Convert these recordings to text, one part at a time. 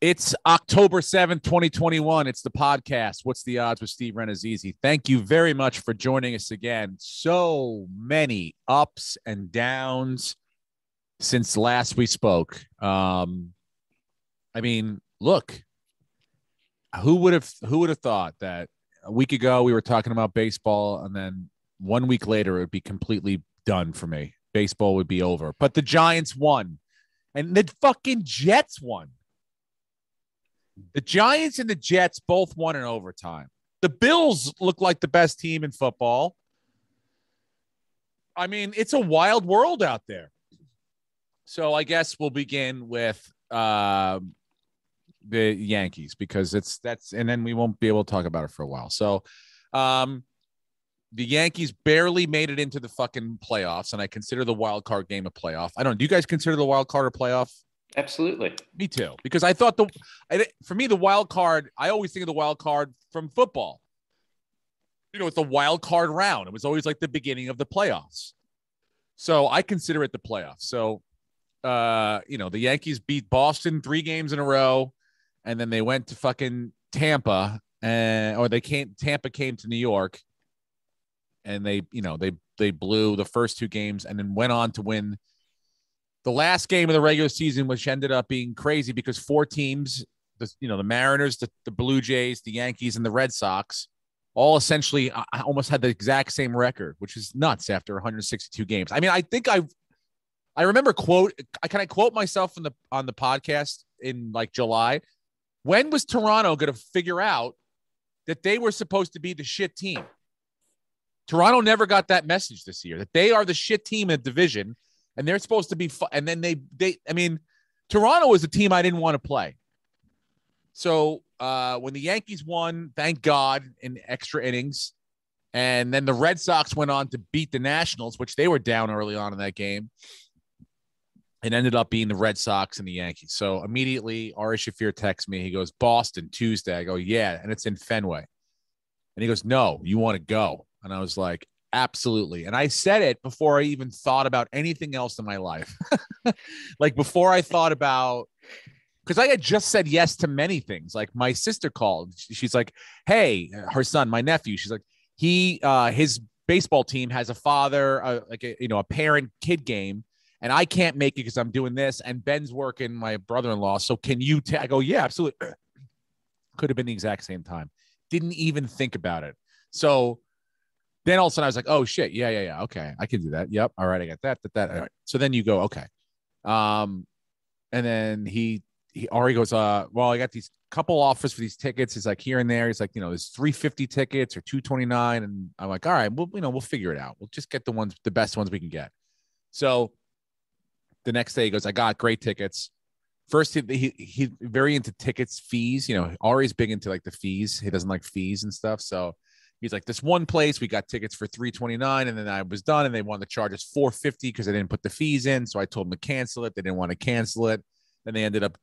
It's October 7th, 2021. It's the podcast. What's the odds with Steve Renazizi? Thank you very much for joining us again. So many ups and downs since last we spoke. Look, who would have thought that a week ago we were talking about baseball and then 1 week later it would be completely done for me. Baseball would be over. But the Giants won and the fucking Jets won. The Giants and the Jets both won in overtime. The Bills look like the best team in football. I mean, it's a wild world out there. So I guess we'll begin with the Yankees because and then we won't be able to talk about it for a while. So the Yankees barely made it into the fucking playoffs, and I consider the wild card game a playoff. I don't know. Do you guys consider the wild card a playoff? Absolutely. Me too, because I thought for me, the wild card, I always think of the wild card from football. You know, it's the wild card round. It was always like the beginning of the playoffs. So I consider it the playoffs. So, the Yankees beat Boston 3 games in a row, and then they went to fucking Tampa, Tampa came to New York, and they blew the first 2 games and then went on to win the last game of the regular season, which ended up being crazy because 4 teams, the Mariners, the Blue Jays, the Yankees, and the Red Sox, all essentially almost had the exact same record, which is nuts after 162 games. I mean, I think I remember can I quote myself on the podcast in like July? When was Toronto going to figure out that they were supposed to be the shit team? Toronto never got that message this year, that they are the shit team in the division. And they're supposed to be and then Toronto was a team I didn't want to play. So when the Yankees won, thank God, in extra innings, and then the Red Sox went on to beat the Nationals, which they were down early on in that game. It ended up being the Red Sox and the Yankees. So immediately, Ari Shafir texts me. He goes, Boston, Tuesday. I go, yeah, and it's in Fenway. And he goes, no, you want to go? And I was like, absolutely. And I said it before I even thought about anything else in my life. Like before I thought about, because I had just said yes to many things. Like my sister called. She's like, hey, her son, my nephew, she's like, his baseball team has a father, a parent-kid game, and I can't make it because I'm doing this. And Ben's working, my brother-in-law. So can you I go, yeah, absolutely. Could have been the exact same time. Didn't even think about it. So then all of a sudden I was like, oh shit. Yeah. Okay. I can do that. Yep. All right. I got that. All right. So then you go, okay. And then Ari goes, well, I got these couple offers for these tickets. He's like here and there. He's like, there's 350 tickets or 229. And I'm like, all right, we'll figure it out. We'll just get the best ones we can get. So the next day he goes, I got great tickets. First, he very into tickets, fees. Ari's big into like the fees. He doesn't like fees and stuff. So he's like, this one place, we got tickets for $329, and then I was done, and they wanted to charge us $450 because they didn't put the fees in. So I told them to cancel it. They didn't want to cancel it. Then they ended up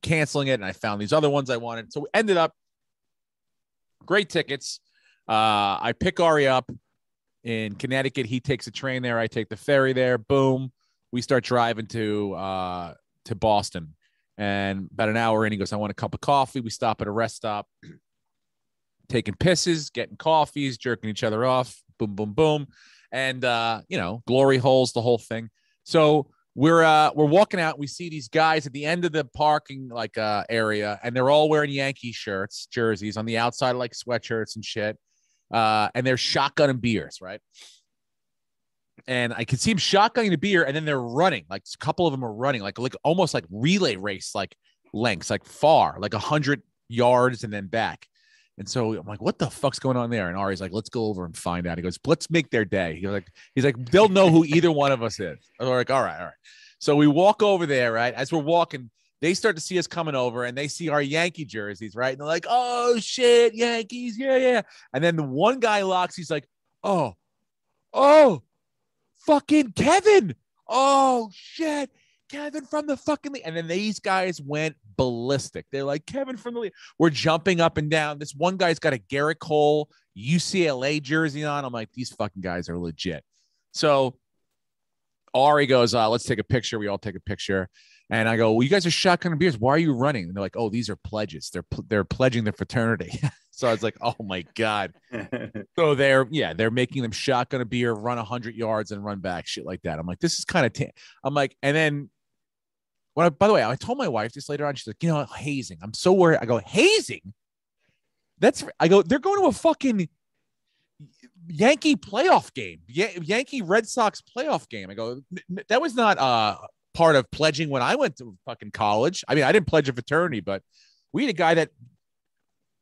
canceling it, and I found these other ones I wanted. So we ended up great tickets. I pick Ari up in Connecticut. He takes a train there. I take the ferry there. Boom. We start driving to Boston. And about an hour in, he goes, I want a cup of coffee. We stop at a rest stop. Taking pisses, getting coffees, jerking each other off, boom, boom, boom. And, glory holes, the whole thing. So we're walking out. We see these guys at the end of the parking area, and they're all wearing Yankee jerseys on the outside, like sweatshirts and shit. And they're shotgunning beers, right? And I could see them shotgunning the beer, and then they're running. Like a couple of them are running, like almost like relay race, like lengths, like far, like 100 yards and then back. And so I'm like, what the fuck's going on there? And Ari's like, let's go over and find out. He goes, let's make their day. He's like, they'll know who either one of us is. And we're like, all right. So we walk over there, right? As we're walking, they start to see us coming over, and they see our Yankee jerseys, right? And they're like, oh shit, Yankees, yeah. And then the one guy locks, he's like, oh, fucking Kevin. Oh shit. Kevin from the fucking league. And then these guys went ballistic. They're like, Kevin from the league. We're jumping up and down. This one guy's got a Garrett Cole UCLA jersey on. I'm like, these fucking guys are legit. So Ari goes, let's take a picture. We all take a picture. And I go, well, you guys are shotgunning beers. Why are you running? And they're like, oh, these are pledges. They're pledging their fraternity. So I was like, oh my God. So they're making them shotgun a beer, run 100 yards and run back, shit like that. I'm like, this is kind of, I'm like, and then by the way, I told my wife this later on. She's like, hazing. I'm so worried. I go, hazing? I go, they're going to a fucking Yankee playoff game, Yankee Red Sox playoff game. I go, that was not part of pledging when I went to fucking college. I mean, I didn't pledge a fraternity, but we had a guy that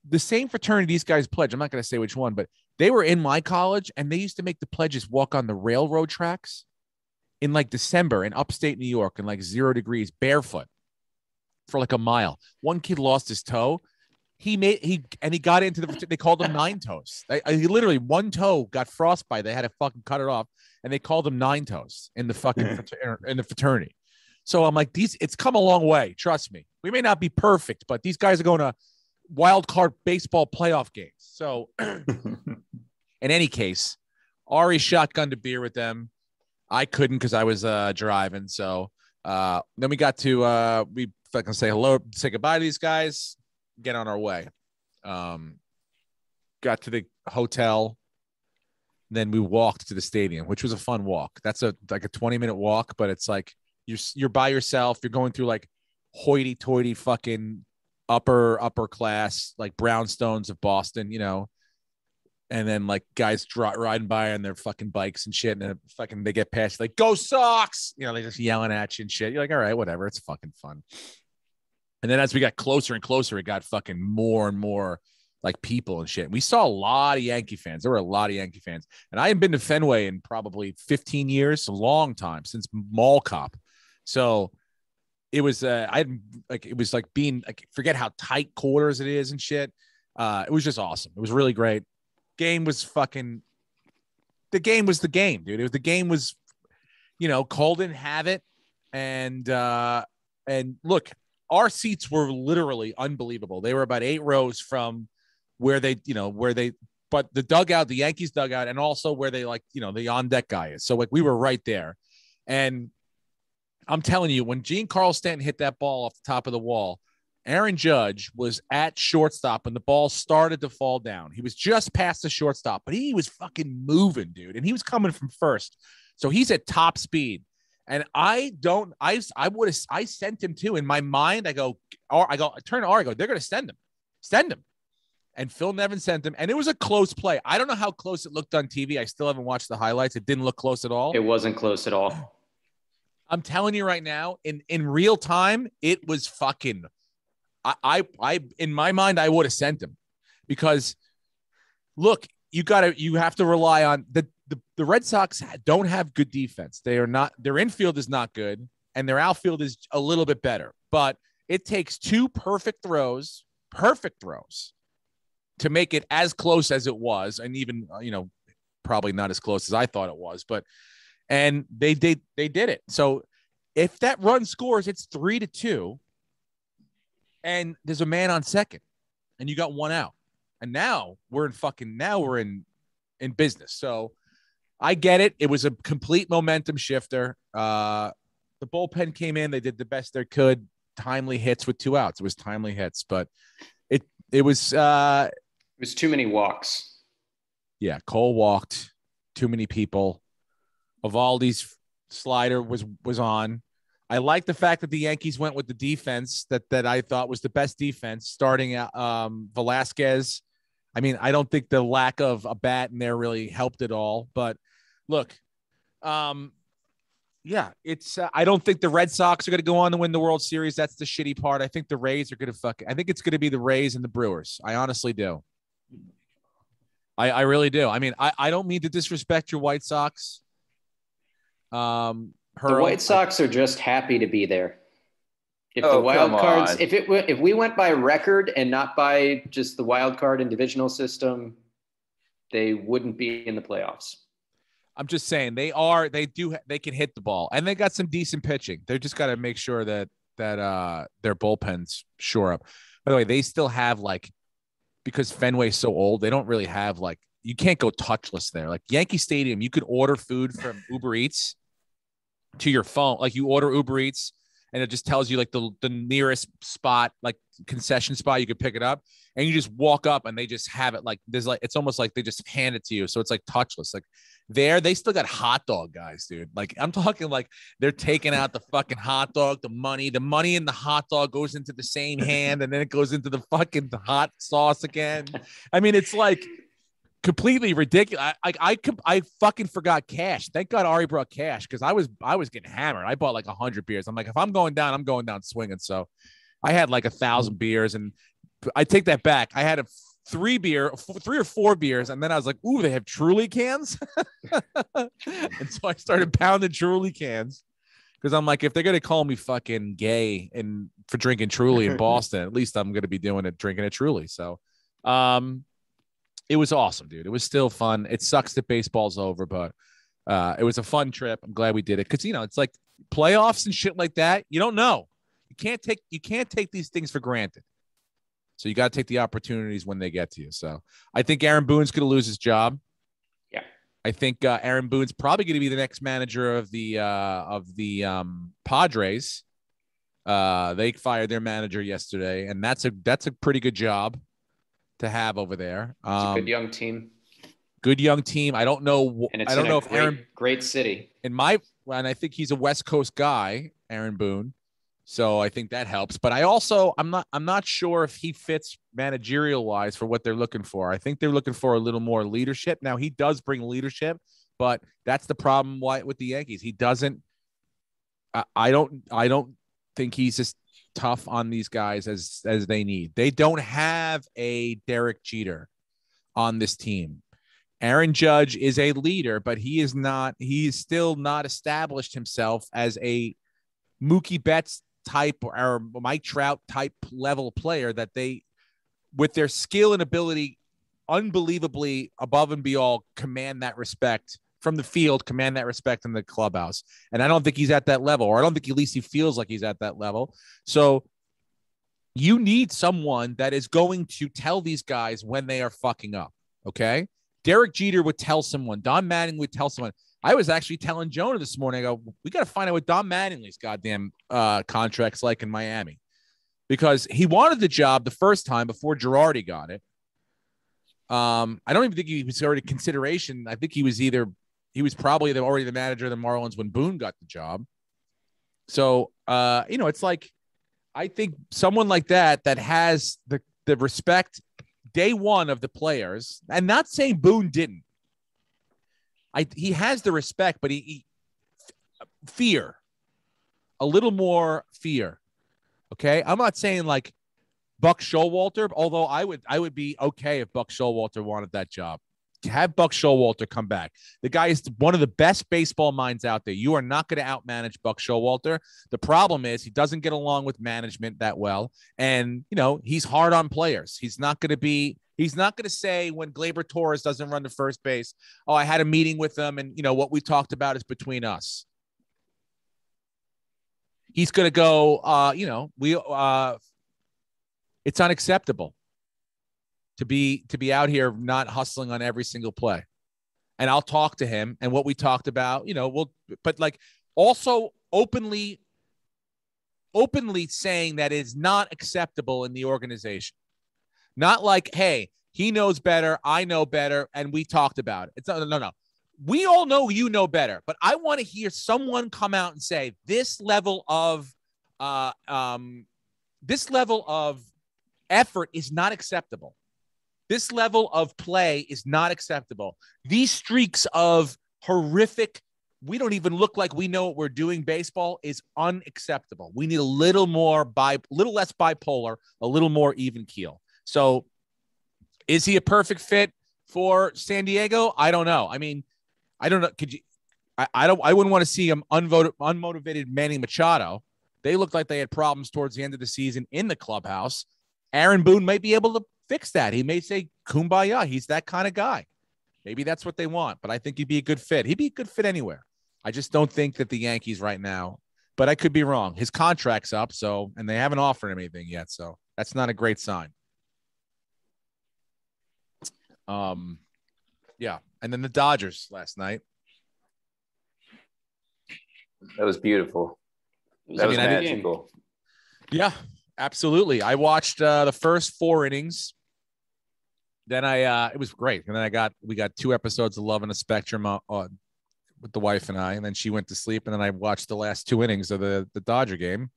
the same fraternity these guys pledge. I'm not going to say which one, but they were in my college and they used to make the pledges walk on the railroad tracks in like December in upstate New York in like 0 degrees barefoot for like a mile. One kid lost his toe. He got into they called him nine toes. He literally one toe got frostbite. They had to fucking cut it off and they called him nine toes in the fucking in the fraternity. So I'm like, it's come a long way. Trust me. We may not be perfect, but these guys are going to wild card baseball playoff games. So in any case, Ari shotgunned a beer with them. I couldn't because I was driving. So then we got to we fucking say hello, say goodbye to these guys, get on our way. Got to the hotel. Then we walked to the stadium, which was a fun walk. That's like a 20-minute walk, but it's like you're by yourself. You're going through like hoity-toity fucking upper class, like brownstones of Boston, and then like guys riding by on their fucking bikes and shit, and then fucking they get past like go Sox, they just yelling at you and shit. You're like, all right, whatever, it's fucking fun. And then as we got closer and closer, it got fucking more and more like people and shit. We saw a lot of Yankee fans. There were a lot of Yankee fans, and I haven't been to Fenway in probably 15 years, a long time since Mall Cop. So it was it was like being like, forget how tight quarters it is and shit. It was just awesome. It was really great. The game was the game, dude. The game was, Cole didn't have it. And look, our seats were literally unbelievable. They were about 8 rows from where but the dugout, the Yankees dugout, and also where they the on deck guy is. So like we were right there. And I'm telling you, when Giancarlo Stanton hit that ball off the top of the wall, Aaron Judge was at shortstop and the ball started to fall down. He was just past the shortstop, but he was fucking moving, dude. And he was coming from first. So he's at top speed. And I sent him too. In my mind, I turn to Ari, I go, they're going to send him. And Phil Nevin sent him. And it was a close play. I don't know how close it looked on TV. I still haven't watched the highlights. It didn't look close at all. It wasn't close at all. I'm telling you right now, in real time, it was fucking, I in my mind, I would have sent him because look, you have to rely on the Red Sox don't have good defense. Their infield is not good and their outfield is a little bit better, but it takes 2 perfect throws to make it as close as it was. And even, probably not as close as I thought it was, and they did it. So if that run scores, it's 3-2 and there's a man on second and you got 1 out. And now we're in business. So I get it. It was a complete momentum shifter. The bullpen came in. They did the best they could. Timely hits with 2 outs. It was timely hits, but it was too many walks. Yeah. Cole walked, too many people. Evaldi's slider was on. I like the fact that the Yankees went with the defense that I thought was the best defense, starting at Velasquez. I mean, I don't think the lack of a bat in there really helped at all. But look, it's I don't think the Red Sox are going to go on to win the World Series. That's the shitty part. I think the Rays are going to I think it's going to be the Rays and the Brewers. I honestly do. I really do. I mean, I don't mean to disrespect your White Sox. The White Sox are just happy to be there. If the wild cards, if we went by record and not by just the wild card and divisional system, they wouldn't be in the playoffs. I'm just saying they can hit the ball and they got some decent pitching. They just got to make sure that their bullpens shore up. By the way, they still have because Fenway's so old, they don't really have you can't go touchless there. Like Yankee Stadium, you could order food from Uber Eats to your phone. Like you order Uber Eats and it just tells you like the nearest spot, like concession spot you could pick it up. And you just walk up and they just have it. Like there's like, it's almost like they just hand it to you. So it's like touchless. Like they still got hot dog guys, dude. Like I'm talking like they're taking out the fucking hot dog, the money in the hot dog goes into the same hand and then it goes into the fucking hot sauce again. I mean, it's like completely ridiculous. I fucking forgot cash. Thank God Ari brought cash because I was getting hammered. I bought like 100 beers. I'm like, if I'm going down, I'm going down swinging. So I had like 1,000 beers, and I take that back. I had three or four beers, and then I was like, ooh, they have Truly cans. And so I started pounding Truly cans because I'm like, if they're gonna call me fucking gay and for drinking Truly in Boston, at least I'm gonna be doing it drinking it Truly. So it was awesome, dude. It was still fun. It sucks that baseball's over, but it was a fun trip. I'm glad we did it because it's like playoffs and shit like that. You don't know. You can't take these things for granted. So you got to take the opportunities when they get to you. So I think Aaron Boone's going to lose his job. Yeah, I think Aaron Boone's probably going to be the next manager of the Padres. They fired their manager yesterday, and that's a pretty good job to have over there. It's a good young team. Good young team. I don't know. And it's a great city. And I think he's a West Coast guy, Aaron Boone. So I think that helps. But I'm not sure if he fits managerial wise for what they're looking for. I think they're looking for a little more leadership. Now he does bring leadership, but that's the problem with the Yankees. He doesn't. I don't think he's as tough on these guys as they need. They don't have a Derek Jeter on this team. Aaron Judge is a leader, but he is still not established himself as a Mookie Betts type or Mike Trout type level player that they, with their skill and ability, unbelievably above and beyond, command that respect from the field, command that respect in the clubhouse. And I don't think he's at that level, or I don't think at least he feels like he's at that level. So you need someone that is going to tell these guys when they are fucking up. Okay. Derek Jeter would tell someone, Don Manning would tell someone. I was actually telling Jonah this morning, I go, we got to find out what Don Mattingly's goddamn contract's like in Miami, because he wanted the job the first time before Girardi got it. I don't even think he was already consideration. I think he was probably already the manager of the Marlins when Boone got the job. So, it's like, I think someone like that has the respect day one of the players, and not saying Boone didn't. He has the respect, but he fear, a little more fear. Okay. I'm not saying like Buck Showalter, although I would be okay if Buck Showalter wanted that job. Have Buck Showalter come back. The guy is one of the best baseball minds out there. You are not going to outmanage Buck Showalter. The problem is he doesn't get along with management that well. And, he's hard on players. He's not going to say when Gleyber Torres doesn't run to first base, oh, I had a meeting with him and, what we talked about is between us. He's going to go, it's unacceptable to be out here not hustling on every single play. And I'll talk to him and what we talked about, but like also openly saying that is not acceptable in the organization. Not like, hey, he knows better, I know better, and we talked about it. It's no. We all know you know better, but I want to hear someone come out and say this level of effort is not acceptable. This level of play is not acceptable. These streaks of horrific, we don't even look like we know what we're doing baseball is unacceptable. We need a little less bipolar, a little more even keel. So is he a perfect fit for San Diego? I don't know. I mean, I don't know. I wouldn't want to see him unmotivated Manny Machado. They looked like they had problems towards the end of the season in the clubhouse. Aaron Boone might be able to fix that. He may say kumbaya. He's that kind of guy. Maybe that's what they want, but I think he'd be a good fit. He'd be a good fit anywhere. I just don't think that the Yankees right now, but I could be wrong. His contract's up, and they haven't offered him anything yet, so that's not a great sign. Yeah. And then the Dodgers last night. That was beautiful. That was magical. Yeah, absolutely. I watched the first 4 innings. Then it was great. And then we got 2 episodes of Love on the Spectrum with the wife and I, and then she went to sleep. And then I watched the last 2 innings of the Dodger game.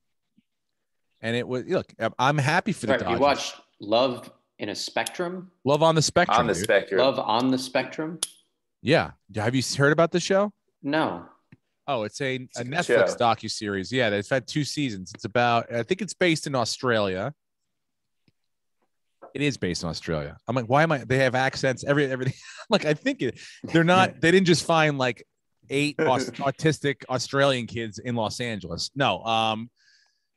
And it was, look, I'm happy for the Dodgers. You watched Love in a Spectrum? Love on the Spectrum. On the Spectrum. Love on the Spectrum? Yeah. Have you heard about the show? No. Oh, it's a Netflix docuseries. Yeah, they've had 2 seasons. It's about, I think it's based in Australia. It is based in Australia. I'm like, why am I? They have accents, everything. Like, I think they're not. They didn't just find like 8 autistic Australian kids in Los Angeles. No.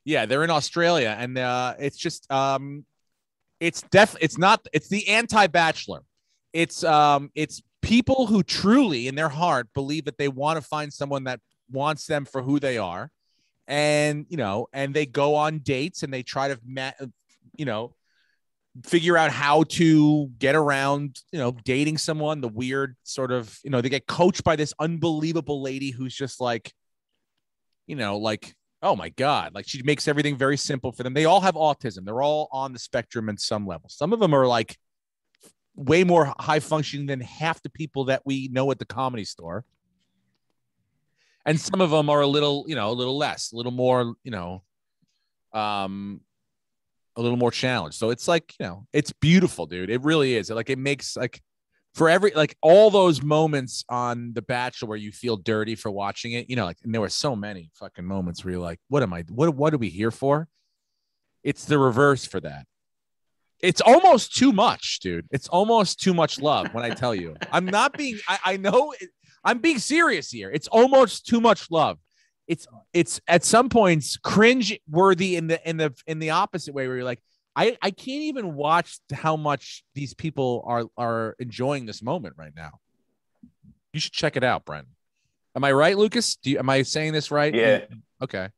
Yeah, they're in Australia, and it's just it's the anti-Bachelor. It's people who truly in their heart believe that they want to find someone that wants them for who they are, and and they go on dates and they try to figure out how to get around dating someone, the weird sort of they get coached by this unbelievable lady who's just like like, oh my God, like she makes everything very simple for them. They all have autism. They're all on the spectrum in some level. Some of them are like way more high functioning than half the people that we know at the Comedy Store. And some of them are a little less, a little more, a little more challenged. So it's like, it's beautiful, dude. It really is. Like, it makes like for every, like all those moments on The Bachelor where you feel dirty for watching it, like, and there were so many fucking moments where you're like, what are we here for? It's the reverse for that. It's almost too much, dude. It's almost too much love when I tell you. I'm not being, I know I'm being serious here. It's almost too much love. It's at some points cringe worthy in the opposite way, where you're like, I can't even watch how much these people are enjoying this moment right now. You should check it out, Brent. Am I right, Lucas? Am I saying this right? Yeah. Okay.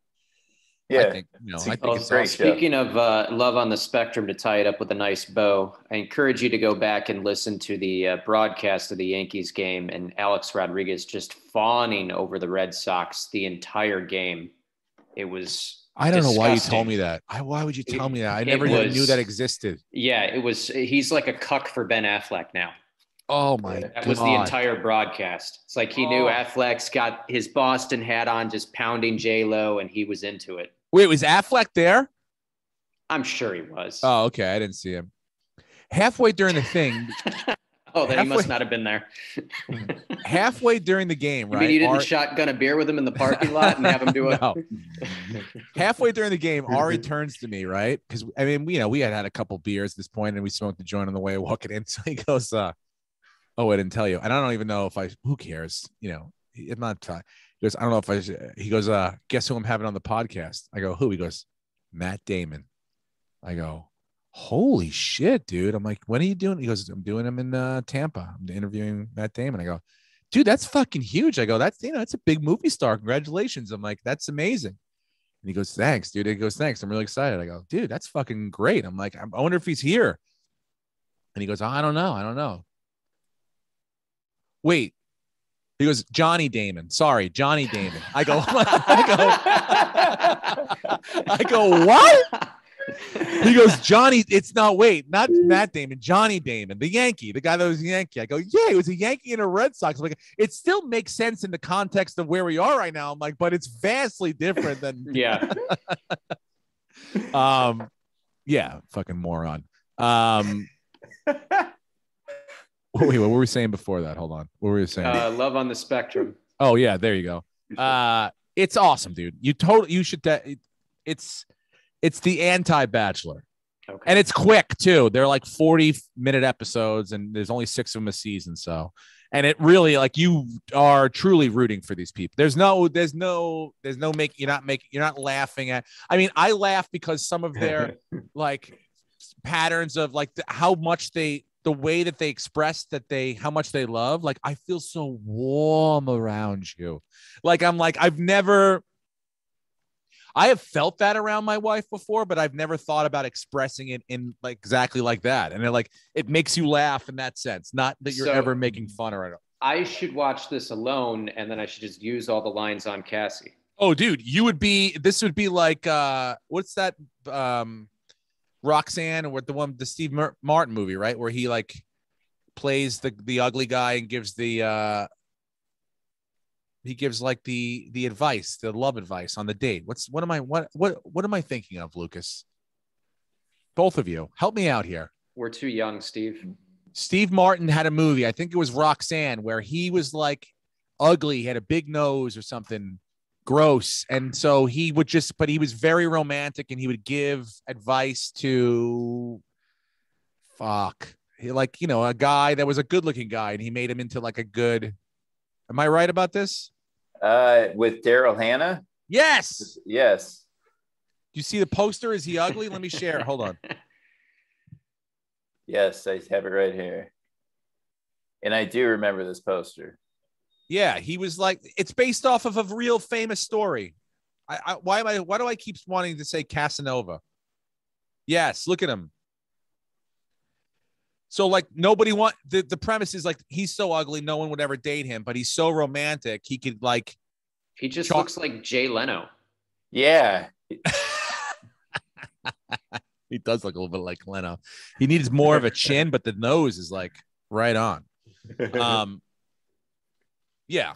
Yeah. I think it's great. Speaking of Love on the Spectrum, to tie it up with a nice bow, I encourage you to go back and listen to the broadcast of the Yankees game, and Alex Rodriguez just fawning over the Red Sox the entire game. It was I don't know why you told me that. Why would you tell me that? I never even knew that existed. Yeah, it was. He's like a cuck for Ben Affleck now. Oh my God. That was the entire broadcast. It's like he knew Affleck's got his Boston hat on, just pounding J-Lo, and he was into it. Wait, was Affleck there? I'm sure he was. Oh, okay. I didn't see him. Halfway during the thing. Then he must not have been there. Halfway during the game, right? You mean you didn't shotgun a beer with him in the parking lot and have him do it? No. Halfway during the game, Ari turns to me, right? Because, I mean, we had a couple beers at this point, and we smoked the joint on the way walking in. So he goes, oh, I didn't tell you. And I don't even know who cares? I'm not talking. He goes, I don't know he goes, guess who I'm having on the podcast? I go, who? He goes, Matt Damon. I go, holy shit, dude. I'm like, when are you doing? He goes, I'm doing him in Tampa. I'm interviewing Matt Damon. I go, dude, that's fucking huge. I go, that's a big movie star. Congratulations. I'm like, that's amazing. And he goes, thanks, dude. He goes, thanks. I'm really excited. I go, dude, that's fucking great. I'm like, I wonder if he's here. And he goes, I don't know. Wait. He goes, Johnny Damon. Sorry, Johnny Damon. I go, what? He goes, Johnny. It's not Matt Damon, Johnny Damon, the Yankee, the guy that was a Yankee. I go, yeah, he was a Yankee and a Red Sox. I'm like, it still makes sense in the context of where we are right now. I'm like, but it's vastly different than yeah. Yeah, fucking moron. Wait, what were we saying before that? Hold on. What were we saying? Love on the Spectrum. Oh yeah, there you go. It's awesome, dude. You should. It's the anti-Bachelor, okay. And it's quick too. They're like 40-minute episodes, and there's only 6 of them a season. So, and it really, like, you are truly rooting for these people. There's no you're not laughing at. I mean, I laugh because some of their like patterns of like the way that they express how much they love. Like, I feel so warm around you. Like, I'm like, I have felt that around my wife before, but I've never thought about expressing it in like exactly like that. And it makes you laugh in that sense, not that you're ever making fun or. I should watch this alone, and then I should just use all the lines on Cassie. Oh, dude, this would be like, what's that? Roxanne, or the Steve Martin movie, right? Where he like plays the ugly guy and gives like the advice, the love advice on the date. What am I thinking of, Lucas? Both of you, help me out here. We're too young, Steve. Steve Martin had a movie, I think it was Roxanne, where he was like ugly, he had a big nose or something gross, and so but he was very romantic, and he would give advice to a guy that was a good-looking guy, and he made him into like a good. Am I right about this? With Daryl Hannah? Yes. Yes. Do you see the poster? Is he ugly? Let me share. Hold on. Yes, I have it right here. And I do remember this poster. Yeah, he was like, it's based off of a real famous story. Why do I keep wanting to say Casanova? Yes, look at him. So like the premise is like he's so ugly no one would ever date him, but he's so romantic he could like. He just looks like Jay Leno. Yeah. He does look a little bit like Leno. He needs more of a chin, but the nose is like right on. Yeah.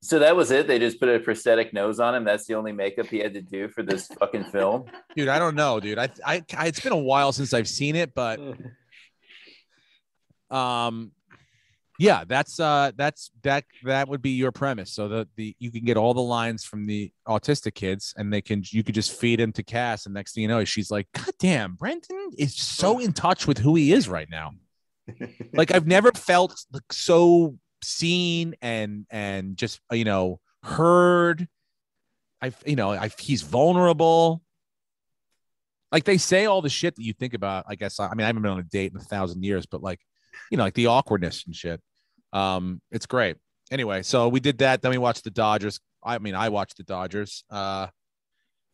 So that was it. They just put a prosthetic nose on him. That's the only makeup he had to do for this fucking film. Dude, I don't know, dude. I it's been a while since I've seen it, but yeah, that would be your premise. So you can get all the lines from the autistic kids, and you could just feed them to Cass, and next thing you know, she's like, God damn, Brenton is so in touch with who he is right now. Like I've never felt like so seen and just heard. He's vulnerable. Like they say all the shit that you think about. I guess I haven't been on a date in 1,000 years, but like like the awkwardness and shit. It's great. Anyway, so we did that. Then we watched the Dodgers. I watched the Dodgers.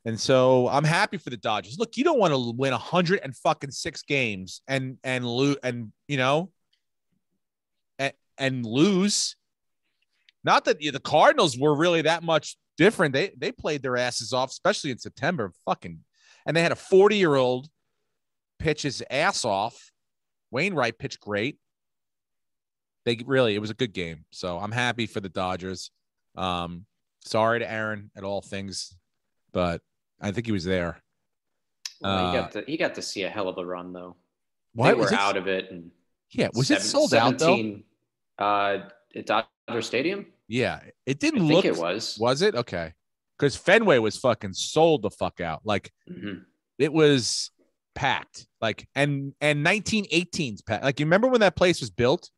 And so I'm happy for the Dodgers. Look, you don't want to win 106 games and lose and lose. Not that the Cardinals were really that much different. They played their asses off, especially in September. And they had a 40-year-old pitch his ass off. Wainwright pitched great. It was a good game. So I'm happy for the Dodgers. Sorry to Aaron at all things, but I think he was there. Well, he got to see a hell of a run though. Why they were out of it? And was it sold out though? At Dodger Stadium. Yeah, it didn't look. I think it was. Was it okay? Because Fenway was fucking sold the fuck out. Like It was packed. Like and 1918's packed. Like you remember when that place was built?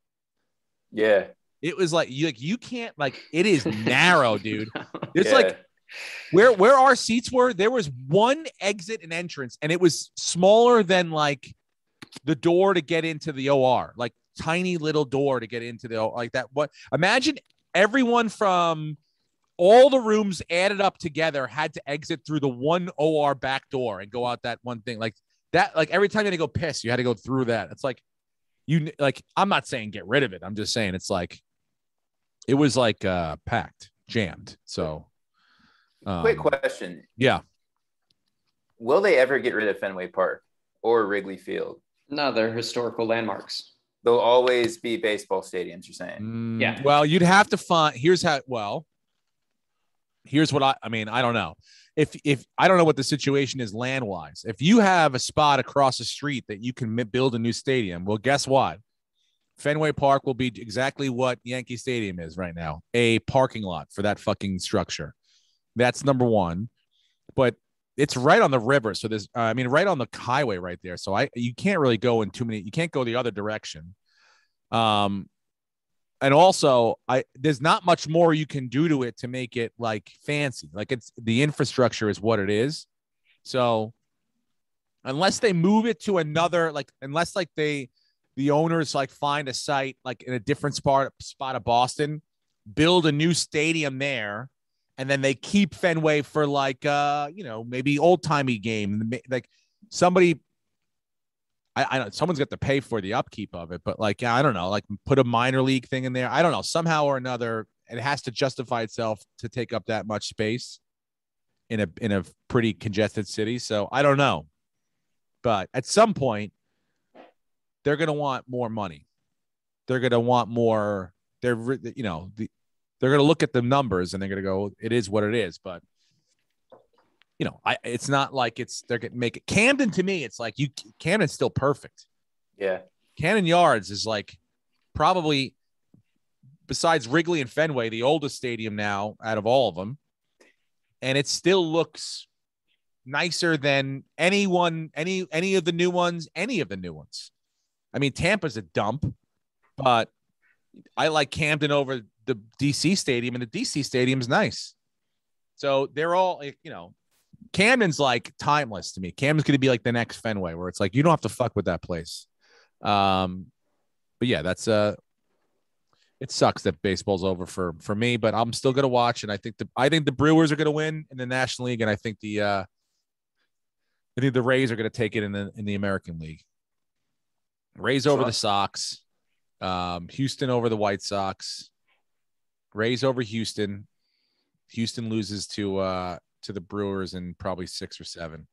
Yeah. It was like you can't it is narrow, dude. It's like where our seats were, there was one exit and entrance, and it was smaller than like the door to get into the OR, like tiny little door to get into the like that. What imagine everyone from all the rooms added up together had to exit through the one OR back door and go out that one thing like that. Like every time you had to go piss, you had to go through that. It's like I'm not saying get rid of it. I'm just saying it's like it was like packed, jammed. So quick question. Yeah. Will they ever get rid of Fenway Park or Wrigley Field? No, they're historical landmarks. They'll always be baseball stadiums, you're saying? Yeah. Well, you'd have to find here's what I don't know. If I don't know what the situation is land wise. If you have a spot across the street that you can build a new stadium, well, guess what? Fenway Park will be exactly what Yankee Stadium is right now, a parking lot for that fucking structure. That's number one. But it's right on the river. So there's, right on the highway right there. So you can't really go in you can't go the other direction. And also there's not much more you can do to it to make it like fancy. Like the infrastructure is what it is. So unless they move it to another, unless the owners find a site like in a different spot of Boston, build a new stadium there, and then they keep Fenway for maybe old timey game. Like somebody, I don't. Someone's got to pay for the upkeep of it, but I don't know. Like put a minor league thing in there. I don't know. Somehow or another, it has to justify itself to take up that much space in a pretty congested city. So I don't know, but at some point they're going to want more money. They're going to want more. They're going to look at the numbers and they're going to go, it is what it is. But it's not like they're going to make it. Camden, to me, it's like Camden's still perfect. Yeah. Camden Yards is like probably, besides Wrigley and Fenway, the oldest stadium now out of all of them. And it still looks nicer than any of the new ones. I mean, Tampa's a dump, but I like Camden over the DC stadium, and the DC stadium's nice. So they're all, Camden's like timeless to me. Camden's going to be like the next Fenway, where it's like, you don't have to fuck with that place. But yeah, that's it sucks that baseball's over for me, but I'm still going to watch. And I think the Brewers are going to win in the National League. And I think the Rays are going to take it in the American League. Rays over the Sox, Houston over the White Sox, Rays over Houston. Houston loses to the Brewers in probably 6 or 7.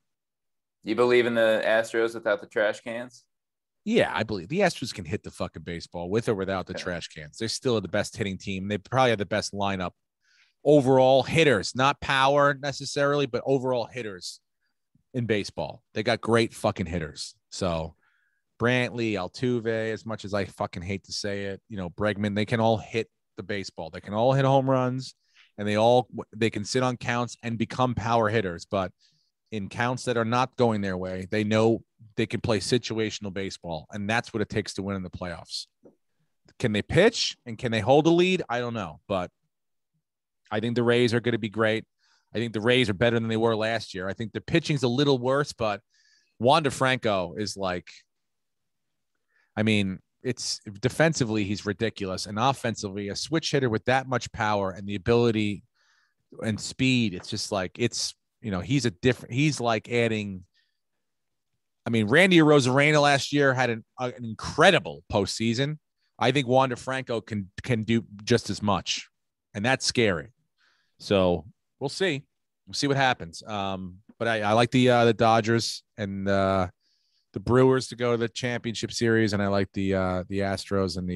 You believe in the Astros without the trash cans? Yeah, I believe the Astros can hit the fucking baseball with or without the trash cans. They're still the best hitting team. They probably have the best lineup. Overall hitters, not power necessarily, but overall hitters in baseball. They got great fucking hitters. So Brantley, Altuve, as much as I fucking hate to say it, Bregman, they can all hit the baseball. They can all hit home runs, and they can sit on counts and become power hitters. But in counts that are not going their way, they know they can play situational baseball, and that's what it takes to win in the playoffs. Can they pitch and can they hold a lead? I don't know, but I think the Rays are going to be great. I think the Rays are better than they were last year. I think the pitching's a little worse, but Juan DeFranco is like, I mean, it's defensively, he's ridiculous. And offensively, a switch hitter with that much power and the ability and speed, it's just like, he's like adding. I mean, Randy Arozarena last year had an incredible postseason. I think Juan DeFranco can do just as much, and that's scary. So we'll see. We'll see what happens. But I like the Dodgers and the Brewers to go to the championship series, and I like the Astros and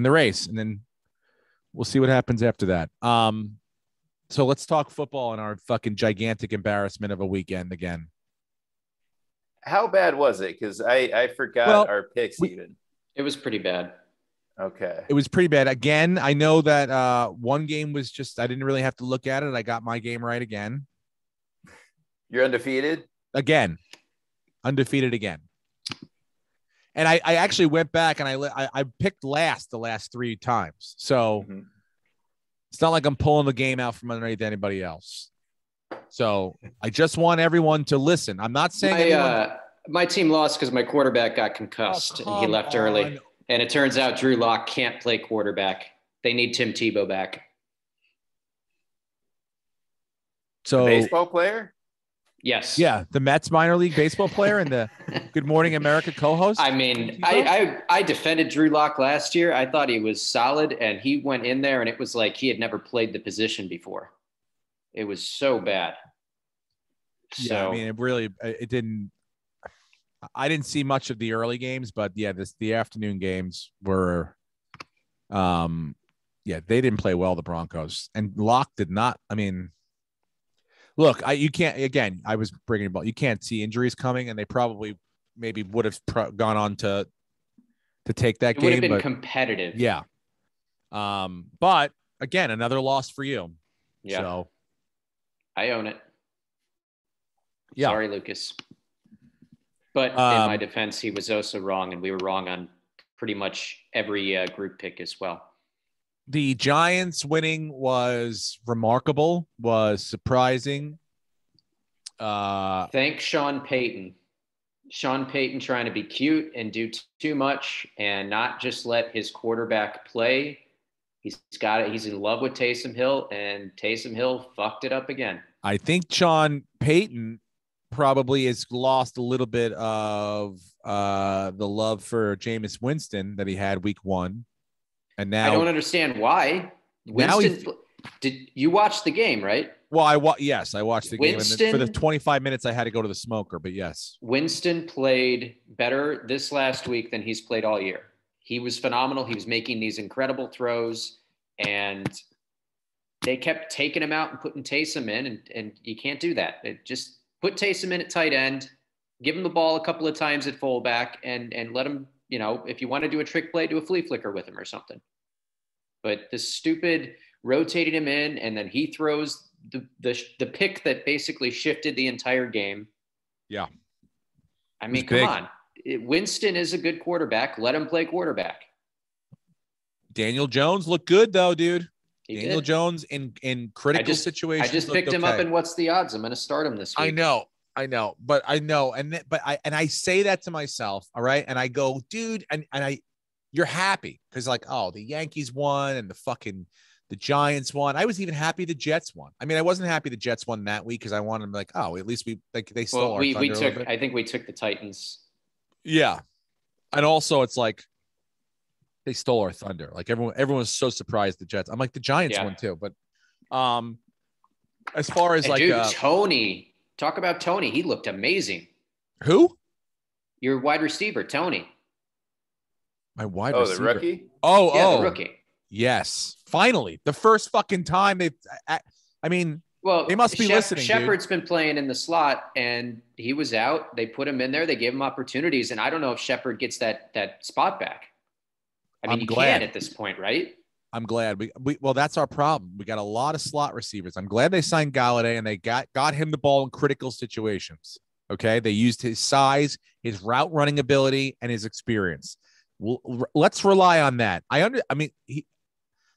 the Rays, and then we'll see what happens after that. So let's talk football and our fucking gigantic embarrassment of a weekend again. How bad was it? Because I forgot our picks even. It was pretty bad. Okay. It was pretty bad. Again, I know that one game was just, I didn't really have to look at it. I got my game right again. You're undefeated? Again. Undefeated again. And I actually went back and I picked last the last 3 times. So it's not like I'm pulling the game out from underneath anybody else. So I just want everyone to listen. I'm not saying my team lost because my quarterback got concussed and he left early. And it turns out Drew Lock can't play quarterback. They need Tim Tebow back. So, a baseball player? Yes. Yeah, the Mets minor league baseball player and the Good Morning America co-host. I mean, I defended Drew Lock last year. I thought he was solid, and he went in there, and it was like he had never played the position before. It was so bad. Yeah, I mean, it didn't. I didn't see much of the early games, but yeah, the afternoon games were, they didn't play well, the Broncos, and Locke did not. I mean, look, you can't. Again, I was bringing about. You can't see injuries coming, and they probably maybe would have gone on to take that game. Would have been competitive. Yeah. But again, another loss for you. Yeah. So I own it. Yeah. Sorry, Lucas. But in my defense, he was also wrong, and we were wrong on pretty much every group pick as well. The Giants winning was remarkable, was surprising. Thank Sean Payton. Sean Payton trying to be cute and do too much and not just let his quarterback play. He's got it. He's in love with Taysom Hill, and Taysom Hill fucked it up again. I think Sean Payton probably has lost a little bit of the love for Jameis Winston that he had week 1. And now I don't understand why. Winston, did you watch the game, right? Well, yes, I watched the game. And for the 25 minutes, I had to go to the smoker, but yes. Winston played better this last week than he's played all year. He was phenomenal. He was making these incredible throws, and they kept taking him out and putting Taysom in, and you can't do that. Just put Taysom in at tight end, give him the ball a couple of times at fullback, and let him, if you want to do a trick play, do a flea flicker with him or something. But the stupid rotating him in, and then he throws the pick that basically shifted the entire game. Yeah. I mean, come on. Winston is a good quarterback. Let him play quarterback. Daniel Jones looked good, though, dude. Daniel Jones in critical situations. I just picked him up in what's the odds? I'm going to start him this week. I know, but I say that to myself, all right? And I go, dude, and you're happy because the Yankees won and the Giants won. I was even happy the Jets won. I mean, I wasn't happy the Jets won that week because I wanted them at least they stole our thunder. I think we took the Titans. Yeah. And also it's they stole our thunder. Everyone was so surprised the Jets. I'm the Giants won too. But as far as Tony, talk about Tony. He looked amazing. Who? Your wide receiver, Tony. My wide receiver. The rookie? The rookie. Yes. Finally. The first fucking time they must be listening. Shepard's been playing in the slot and he was out. They put him in there. They gave him opportunities. And I don't know if Shepard gets that spot back. I mean, you can at this point, right? I'm glad. Well, that's our problem. We got a lot of slot receivers. I'm glad they signed Galladay and they got him the ball in critical situations. Okay. They used his size, his route running ability, and his experience. Well, let's rely on that.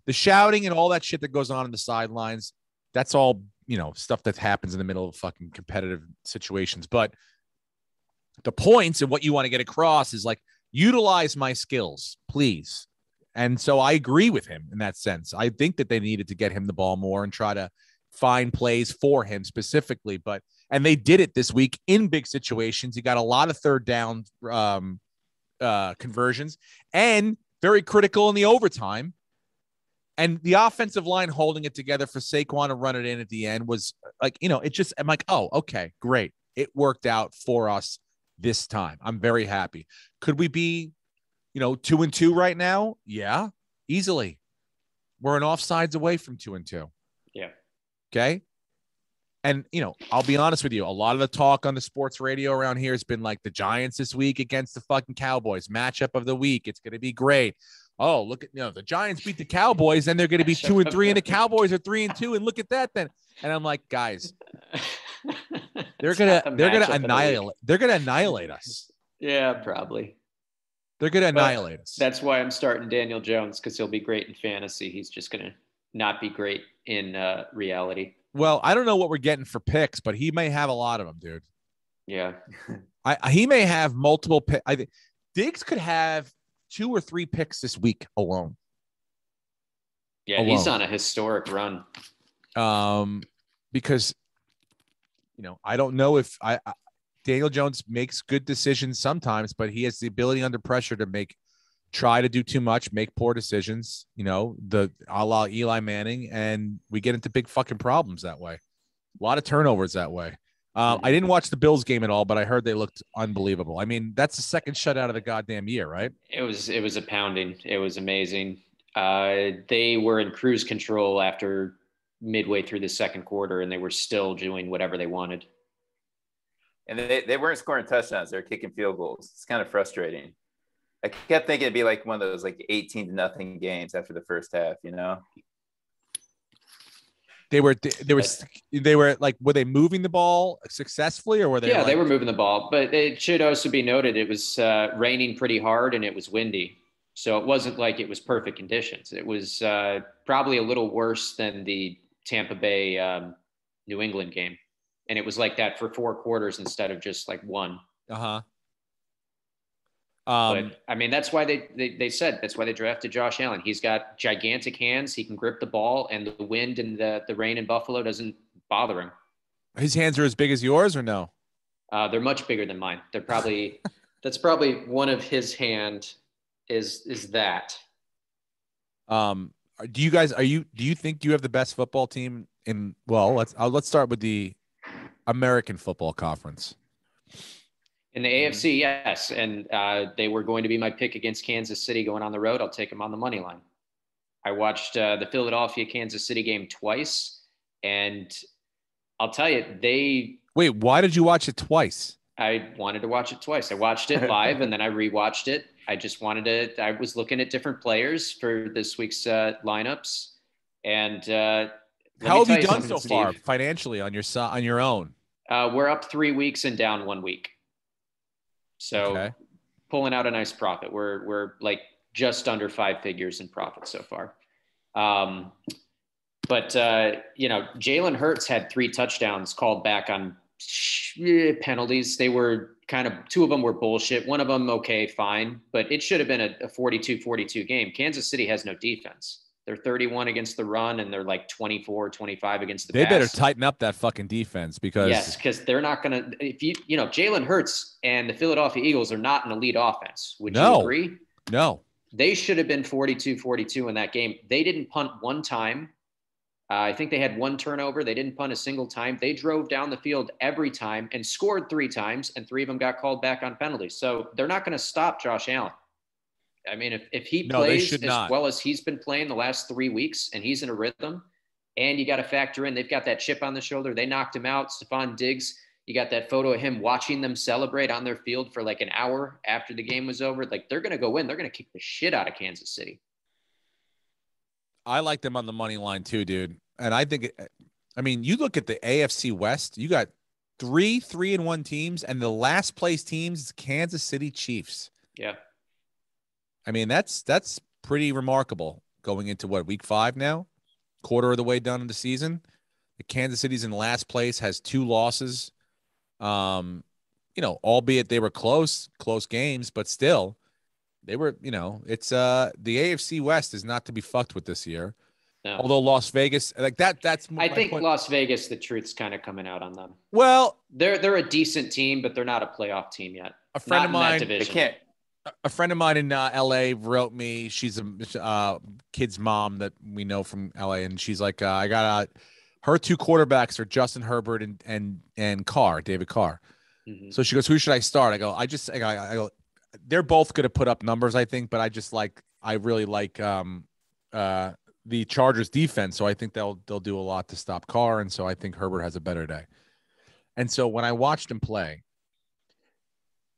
The shouting and all that shit that goes on in the sidelines, that's all, stuff that happens in the middle of fucking competitive situations. But the points and what you want to get across is utilize my skills, please. And so I agree with him in that sense. I think that they needed to get him the ball more and try to find plays for him specifically. And they did it this week in big situations. He got a lot of third down conversions and very critical in the overtime. And the offensive line holding it together for Saquon to run it in at the end was I'm oh, okay, great. It worked out for us this time. I'm very happy. Could we be, 2-2 right now? Yeah, easily. We're an offsides away from 2-2. Yeah. Okay. And, I'll be honest with you. A lot of the talk on the sports radio around here has been the Giants this week against the fucking Cowboys matchup of the week. It's going to be great. Oh, look at, the Giants beat the Cowboys and they're going to be 2-3 and the Cowboys are 3-2. And look at that then. And I'm like, guys, they're going to annihilate us. Yeah, probably. They're going to annihilate us. That's why I'm starting Daniel Jones, because he'll be great in fantasy. He's just going to not be great in reality. Well, I don't know what we're getting for picks, but he may have a lot of them, dude. Yeah. He may have multiple picks. I think Diggs could have 2 or 3 picks this week alone. Yeah, he's on a historic run. Because, I don't know if Daniel Jones makes good decisions sometimes, but he has the ability under pressure to try to do too much, make poor decisions, a la Eli Manning, and we get into big fucking problems that way. A lot of turnovers that way. I didn't watch the Bills game at all, but I heard they looked unbelievable. I mean, that's the second shutout of the goddamn year, right? It was a pounding. It was amazing. They were in cruise control after midway through the second quarter, and they were still doing whatever they wanted. And they weren't scoring touchdowns. They were kicking field goals. It's kind of frustrating. I kept thinking it'd be one of those 18-0 games after the first half, They were were they moving the ball successfully or were they? Yeah, they were moving the ball, but it should also be noted it was raining pretty hard and it was windy. So it wasn't like it was perfect conditions. It was probably a little worse than the Tampa Bay New England game. And it was like that for 4 quarters instead of just one. Uh-huh. But I mean, that's why they said that's why they drafted Josh Allen. He's got gigantic hands. He can grip the ball, and the wind and the rain in Buffalo doesn't bother him. His hands are as big as yours, or no? They're much bigger than mine. They're probably that's probably one of his hand is that. Do you think you have the best football team in? Well, let's start with the American Football Conference. In the AFC, yes, and they were going to be my pick against Kansas City going on the road. I'll take them on the money line. I watched the Philadelphia Kansas City game twice, and I'll tell you, Wait, why did you watch it twice? I wanted to watch it twice. I watched it live, and then I rewatched it. I just wanted to. I was looking at different players for this week's lineups, and how have you done so far financially on your own? We're up 3 weeks and down 1 week. So pulling out a nice profit. We're like just under 5 figures in profit so far. But Jalen Hurts had 3 touchdowns called back on penalties. They were kind of, 2 of them were bullshit. One of them, okay, fine. But it should have been a 42-42 game. Kansas City has no defense. They're 31 against the run, and they're like 24, 25 against the pass. They better tighten up that fucking defense because they're not going to. If Jalen Hurts and the Philadelphia Eagles are not an elite offense. Would you agree? No. They should have been 42-42 in that game. They didn't punt one time. I think they had 1 turnover. They didn't punt a single time. They drove down the field every time and scored 3 times, and 3 of them got called back on penalties. So they're not going to stop Josh Allen. I mean, if he plays as well as he's been playing the last 3 weeks and he's in a rhythm, and you got to factor in, they've got that chip on the shoulder. They knocked him out. Stephon Diggs, you got that photo of him watching them celebrate on their field for like an hour after the game was over. Like, they're going to go in. They're going to kick the shit out of Kansas City. I like them on the money line too, dude. And I think, you look at the AFC West, you got 3 3-1 teams, and the last place teams is Kansas City Chiefs. Yeah. I mean, that's pretty remarkable going into week 5 now, quarter of the way done in the season. The Kansas City's in last place, has 2 losses. Albeit they were close games, but still they were, it's the AFC West is not to be fucked with this year. No. Although Las Vegas, like that's I think point. Las Vegas, the truth's kind of coming out on them. Well, they're a decent team, but they're not a playoff team yet. A friend of mine, a friend of mine in LA wrote me. She's a kid's mom that we know from LA, and she's like, I got her 2 quarterbacks are Justin Herbert and Carr, David Carr. Mm-hmm. So she goes, who should I start? I go, they're both going to put up numbers, I think, but I really like the Chargers defense. So I think they'll do a lot to stop Carr. And so I think Herbert has a better day. And so when I watched him play,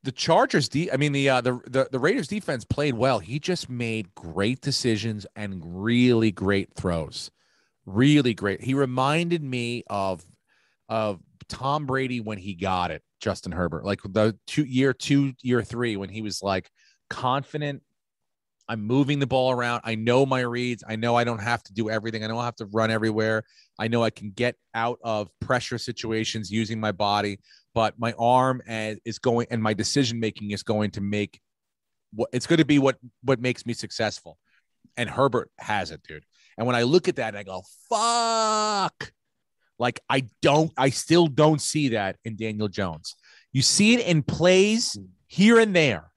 the Chargers, the Raiders defense played well. He just made great decisions and really great throws. Really great. He reminded me of Tom Brady when he got it, Justin Herbert, like the year 3, when he was like confident. I'm moving the ball around. I know my reads. I know I don't have to do everything. I don't have to run everywhere. I know I can get out of pressure situations using my body, but my arm is going, and my decision-making is going to make it's going to be what makes me successful. And Herbert has it, dude. And when I look at that, I go, fuck. Like, I still don't see that in Daniel Jones. You see it in plays here and there,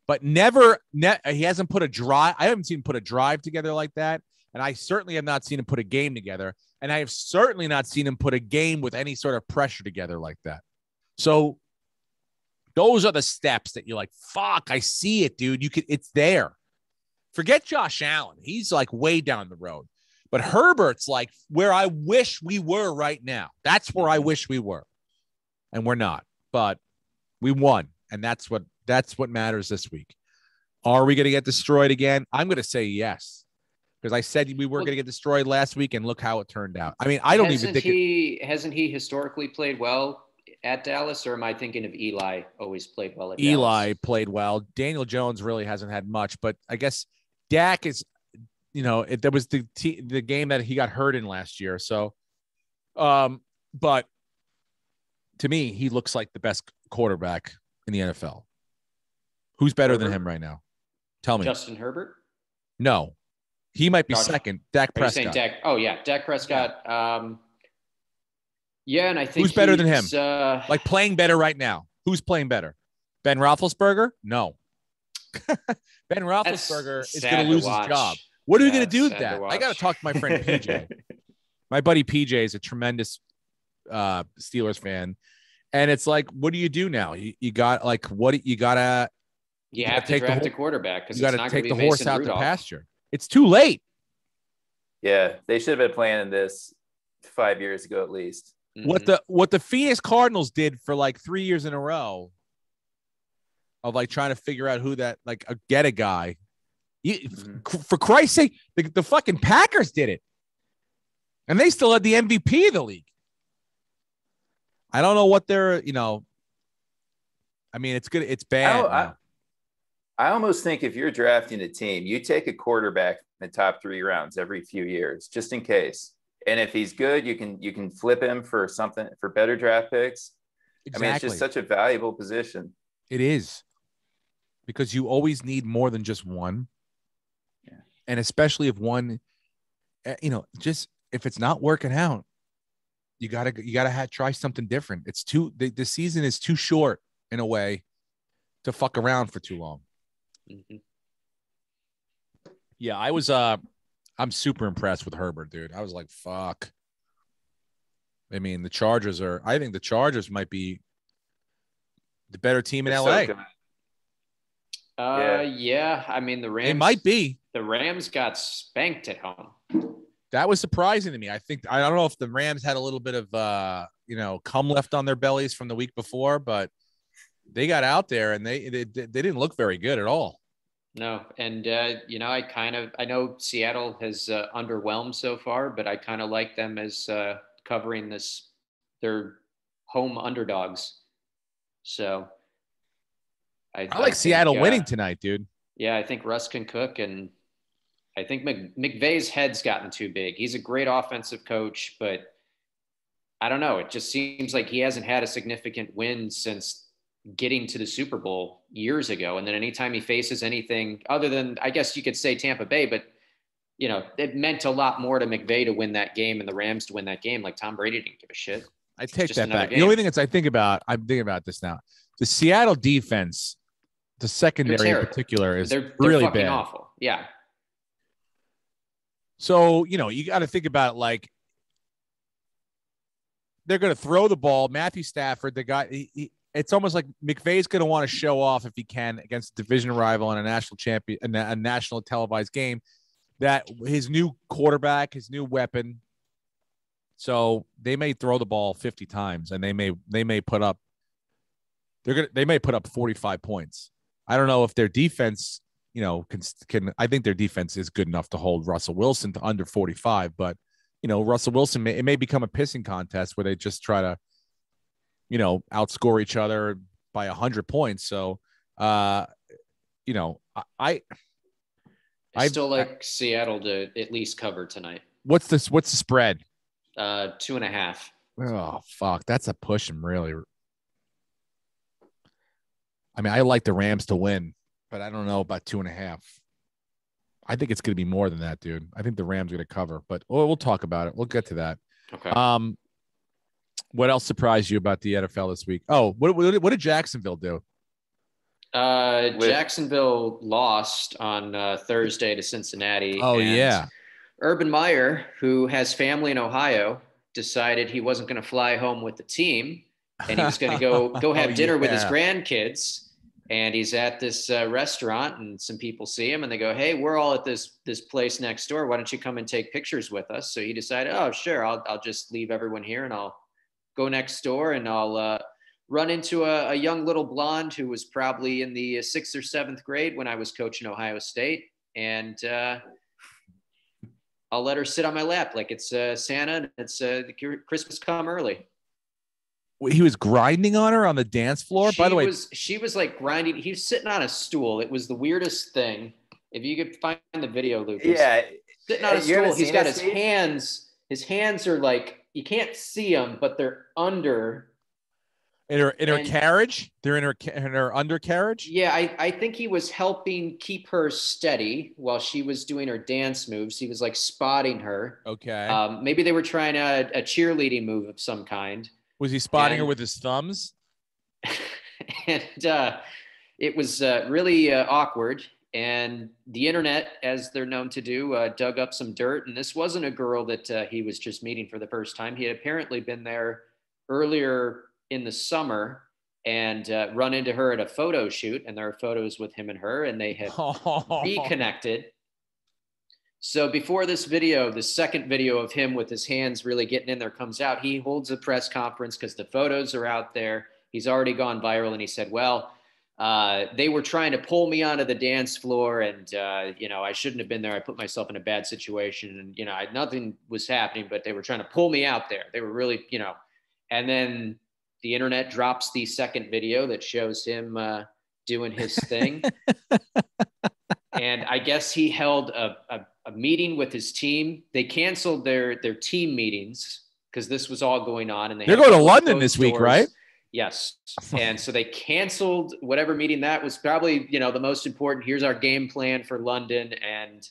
but he hasn't put a drive. I haven't seen him put a drive together like that. And I certainly have not seen him put a game together. And I have certainly not seen him put a game with any sort of pressure together like that. So those are the steps that you're like, fuck, I see it, dude. It's there. Forget Josh Allen. He's like way down the road. But Herbert's like where I wish we were right now. That's where I wish we were. And we're not. But we won. And that's what matters this week. Are we going to get destroyed again? I'm going to say yes. Because I said we were going to get destroyed last week, and look how it turned out. I mean, I don't even think hasn't he historically played well at Dallas, or am I thinking of Eli always played well at Dallas? Eli played well. Daniel Jones really hasn't had much, but I guess Dak is, there was the game that he got hurt in last year. So, but to me, he looks like the best quarterback in the NFL. Who's better than him right now? Tell me. Justin Herbert? No. He might be second. Dak Prescott. Dak Prescott. And I think who's better than him? Like playing better right now. Who's playing better? Ben Roethlisberger? No. Ben Roethlisberger is going to lose his job. What are we going to do with that? I got to talk to my friend PJ. My buddy PJ is a tremendous Steelers fan. And it's like, what do you do now? You got like, what you got to, you have to draft a quarterback because you got to take the horse out to pasture. It's too late. Yeah. They should have been planning this 5 years ago, at least. Mm-hmm. What the Phoenix Cardinals did for like 3 years in a row of like trying to figure out who that, like get a guy. For Christ's sake, the fucking Packers did it. And they still had the MVP of the league. I don't know what they're, I mean, it's good. It's bad. I almost think if you're drafting a team, you take a quarterback in the top 3 rounds every few years, just in case. And if he's good, you can flip him for something, for better draft picks. Exactly. I mean, it's just such a valuable position. It is, because you always need more than just one. Yeah. And especially if one, just if it's not working out, you gotta try something different. It's the season is too short in a way to fuck around for too long. Mm-hmm. Yeah, I'm super impressed with Herbert, dude. I was like, fuck. I mean, I think the Chargers might be the better team in LA. Yeah. I mean, the Rams. It might be. The Rams got spanked at home. That was surprising to me. I don't know if the Rams had a little bit of, cum left on their bellies from the week before, but they got out there and they didn't look very good at all. No. And, I know Seattle has underwhelmed so far, but I kind of like them as covering their home underdogs. So I like Seattle winning tonight, dude. Yeah, I think Russ can cook, and I think McVay's head's gotten too big. He's a great offensive coach, but I don't know. It just seems like he hasn't had a significant win since getting to the Super Bowl years ago. And then anytime he faces anything other than, I guess you could say Tampa Bay, but it meant a lot more to McVay to win that game and the Rams to win that game. Like Tom Brady didn't give a shit. I take that back. The only thing I'm thinking about this now. The Seattle defense, the secondary in particular, is they're really fucking bad. Awful. Yeah. So, you got to think about it like they're going to throw the ball. Matthew Stafford, the guy, it's almost like McVay's going to want to show off if he can against a division rival in a national champion, a national televised game, that his new quarterback, his new weapon. So they may throw the ball 50 times and they may put up 45 points. I don't know if their defense, can I think their defense is good enough to hold Russell Wilson to under 45, but Russell Wilson it may become a pissing contest where they just try to outscore each other by 100 points. So I still like Seattle to at least cover tonight. What's the spread? 2.5. Oh fuck, that's a push. And really, I mean, I like the Rams to win, but I don't know about 2.5. I think it's going to be more than that, dude. I think the Rams are going to cover, but we'll talk about it. We'll get to that. Okay. What else surprised you about the NFL this week? Oh, what did Jacksonville do? Jacksonville lost on Thursday to Cincinnati. Oh, yeah. Urban Meyer, who has family in Ohio, decided he wasn't going to fly home with the team, and he was going to go have dinner with his grandkids. And he's at this restaurant, and some people see him, and they go, "Hey, we're all at this place next door. Why don't you come and take pictures with us?" So he decided, "Oh, sure, I'll just leave everyone here, and I'll go next door, and I'll run into a young little blonde who was probably in the 6th or 7th grade when I was coaching Ohio State, and I'll let her sit on my lap like it's Santa, and it's Christmas come early." He was grinding on her on the dance floor. By the way, she was like grinding. He was sitting on a stool. It was the weirdest thing. If you could find the video, Lucas. Yeah, sitting on a stool. He's got his hands. His hands are like, you can't see them, but they're under. In her carriage. They're in her undercarriage. Yeah, I think he was helping keep her steady while she was doing her dance moves. He was like spotting her. Okay. Maybe they were trying a cheerleading move of some kind. Was he spotting her with his thumbs? And it was really awkward. And the internet, as they're known to do, dug up some dirt. And this wasn't a girl that he was just meeting for the first time. He had apparently been there earlier in the summer and run into her at a photo shoot. And there are photos with him and her, and they have reconnected. So before this video, the second video of him with his hands really getting in there comes out, he holds a press conference because the photos are out there. He's already gone viral. And he said, well, they were trying to pull me onto the dance floor, and, I shouldn't have been there. I put myself in a bad situation, and, nothing was happening, but they were trying to pull me out there. They were really, and then the internet drops the second video that shows him doing his thing. And I guess he held a meeting with his team. They canceled their team meetings because this was all going on. And they're going to London this week, right? Yes. And so they canceled whatever meeting that was, probably, the most important. Here's our game plan for London. And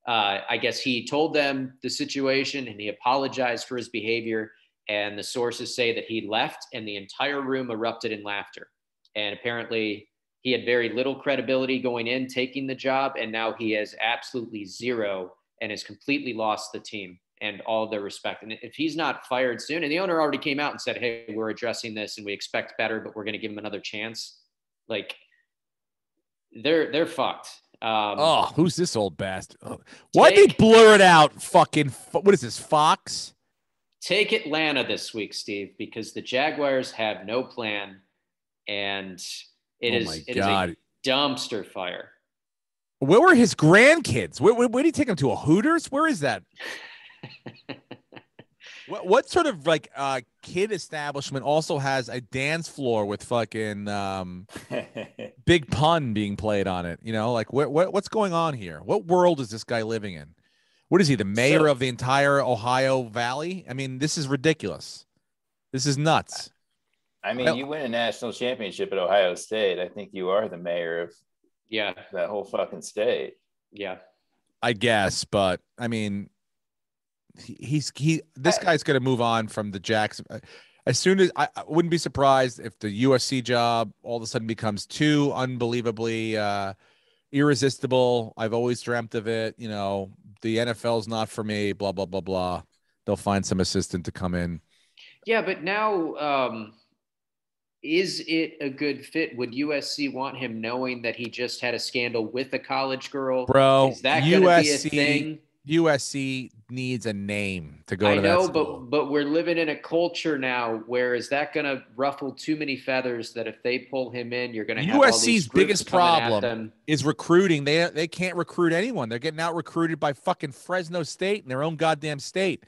I guess he told them the situation and he apologized for his behavior. And the sources say that he left and the entire room erupted in laughter. And apparently he had very little credibility going in, taking the job. And now he has absolutely zero and has completely lost the team and all of their respect. And if he's not fired soon, and the owner already came out and said, hey, we're addressing this and we expect better, but we're going to give him another chance. Like, they're fucked. Who's this old bastard? Why'd they blur it out? What is this, Fox? Take Atlanta this week, Steve, because the Jaguars have no plan, and it is a dumpster fire. Where were his grandkids? Where did he take them to? A Hooters? Where is that? What sort of kid establishment also has a dance floor with fucking Big Pun being played on it? What's going on here? What world is this guy living in? What is he, the mayor of the entire Ohio Valley? I mean, this is ridiculous. This is nuts. I mean, you win a national championship at Ohio State. I think you are the mayor of that whole fucking state. Yeah. I guess, but I mean, this guy's going to move on from the Jackson. As soon as I wouldn't be surprised if the USC job all of a sudden becomes too unbelievably irresistible. I've always dreamt of it. The NFL's not for me, blah, blah, blah, blah. They'll find some assistant to come in. Yeah, but now is it a good fit? Would USC want him knowing that he just had a scandal with a college girl? Bro, is that going to be a thing? USC needs a name to go to that school. but we're living in a culture now where is that going to ruffle too many feathers that if they pull him in, you're going to have USC's biggest problem is recruiting. They can't recruit anyone. They're getting out recruited by fucking Fresno State in their own goddamn state.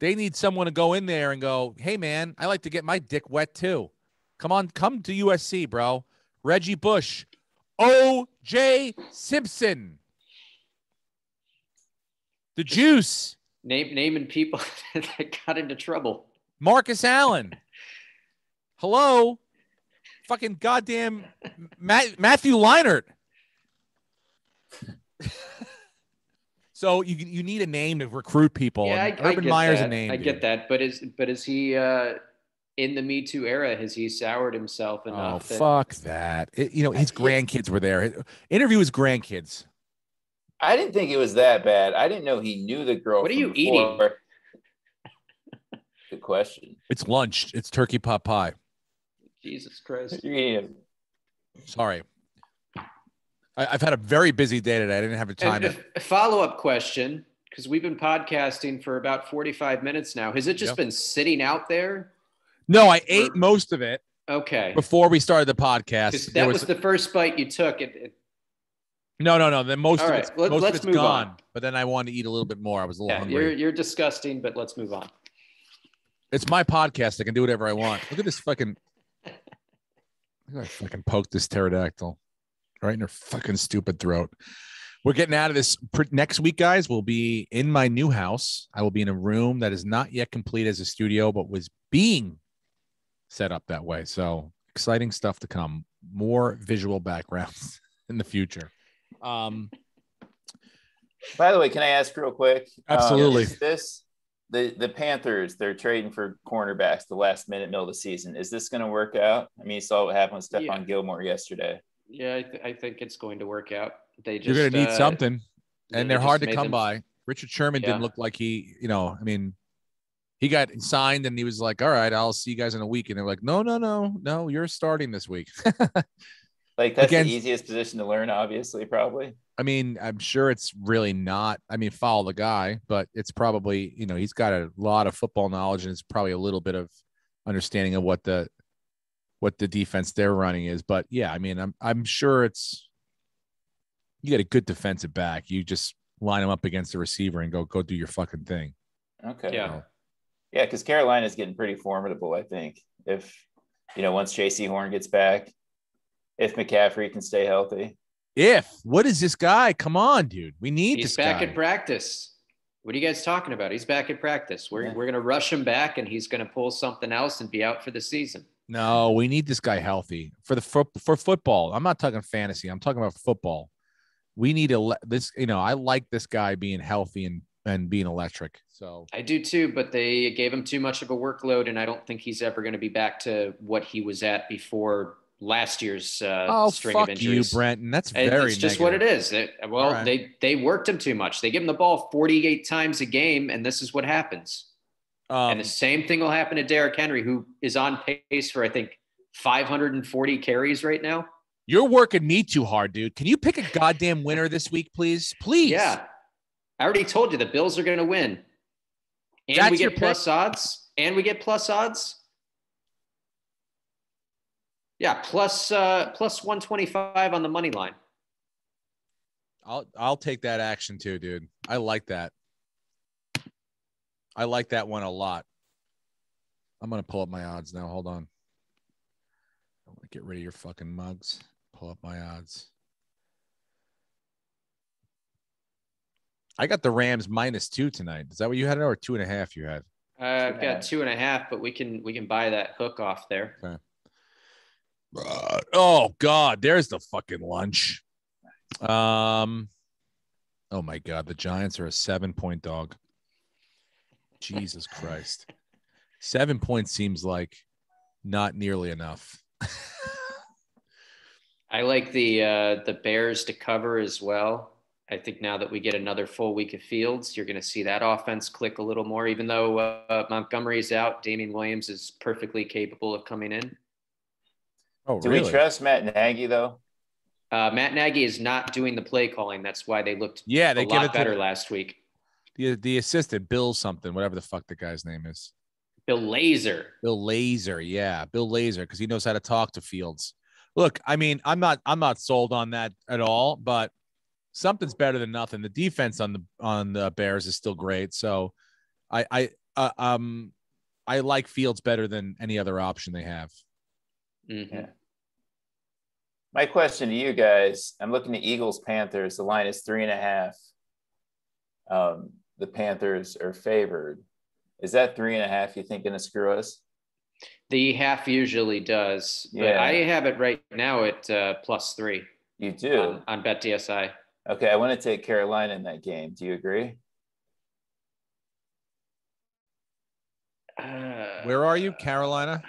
They need someone to go in there and go, hey man, I like to get my dick wet too. Come to USC, bro. Reggie Bush, O.J. Simpson. The Juice. Naming people that got into trouble. Marcus Allen. Hello. Fucking goddamn Matthew Leinart. So you need a name to recruit people. Yeah, Urban Meyer's a name. I get that. But is he in the Me Too era? Has he soured himself enough? Fuck that. His grandkids were there. Interview his grandkids. I didn't think it was that bad. I didn't know he knew the girl. What are you eating? Good question. It's lunch. It's turkey pot pie. Jesus Christ. Sorry. I've had a very busy day today. I didn't have time. A follow-up question, because we've been podcasting for about 45 minutes now. Has it just been sitting out there? No, I ate most of it. Okay. Before we started the podcast. That was the first bite you took. No. Then most of it's gone. On. But then I wanted to eat a little bit more. I was a little hungry. You're disgusting, but let's move on. It's my podcast. I can do whatever I want. Look at this fucking. I fucking poke this pterodactyl right in her fucking stupid throat. We're getting out of this next week, guys. We'll be in my new house. I will be in a room that is not yet complete as a studio, but was being set up that way. So exciting stuff to come. More visual backgrounds in the future. By the way, can I ask real quick? Absolutely. Is this the Panthers? They're trading for cornerbacks the last minute, middle of the season. Is this going to work out? I mean, you saw what happened with Stephon Gilmore yesterday. Yeah, I think it's going to work out. You're going to need something, and they're hard to come by. Richard Sherman didn't look like he, he got signed and he was like, all right, I'll see you guys in a week. And they're like, no, you're starting this week. Like that's the easiest position to learn, obviously, probably. I mean, I'm sure it's really not. I mean, follow the guy, but it's probably, he's got a lot of football knowledge and it's probably a little bit of understanding of what the defense they're running is. But yeah, I mean, I'm sure you get a good defensive back. You just line them up against the receiver and go do your fucking thing. Okay. Yeah. Yeah, because Carolina's getting pretty formidable, I think. If once J.C. Horn gets back, if McCaffrey can stay healthy. What is this guy? Come on, dude. We need this guy. He's back at practice. What are you guys talking about? He's back at practice. We're going to rush him back, and he's going to pull something else and be out for the season. No, we need this guy healthy for football. I'm not talking fantasy. I'm talking about football. We need this. I like this guy being healthy and being electric. So I do too, but they gave him too much of a workload, and I don't think he's ever going to be back to what he was at before last year's string of injuries. You, Brenton. That's very It's just negative. what it is. They worked him too much. They give him the ball 48 times a game, and this is what happens. And the same thing will happen to Derrick Henry, who is on pace for, I think, 540 carries right now. You're working me too hard, dude. Can you pick a goddamn winner this week, please? Please. Yeah. I already told you the Bills are going to win. And we get plus odds. Yeah, plus 125 on the money line. I'll take that action too, dude. I like that. I like that one a lot. I'm going to pull up my odds now. Hold on. I want to get rid of your fucking mugs. Pull up my odds. I got the Rams -2 tonight. Is that what you had, or 2.5 you had? I've got 2.5, but we can buy that hook off there. Okay. Oh God, there's the fucking lunch. Oh my God, the Giants are a 7-point dog. Jesus Christ. 7 points seems like not nearly enough. I like the Bears to cover as well. I think now that we get another full week of Fields, you're going to see that offense click a little more. Even though Montgomery's out, Damian Williams is perfectly capable of coming in. Oh, Do really? we trust Matt Nagy, though? Matt Nagy is not doing the play calling. That's why they looked a lot better last week. The assistant, Bill something, whatever the fuck the guy's name is. Bill Lazor. Yeah, Bill Lazor, because he knows how to talk to Fields. Look, I mean, I'm not sold on that at all, but something's better than nothing. The defense on the Bears is still great, so I like Fields better than any other option they have. Mm-hmm. Yeah. My question to you guys: I'm looking at Eagles Panthers. The line is 3.5. The Panthers are favored. Is that 3.5? You think going to screw us? The half usually does, but Yeah. I have it right now at +3. You do on BetDSI. Okay, I want to take Carolina in that game. Do you agree? Where are you, Carolina?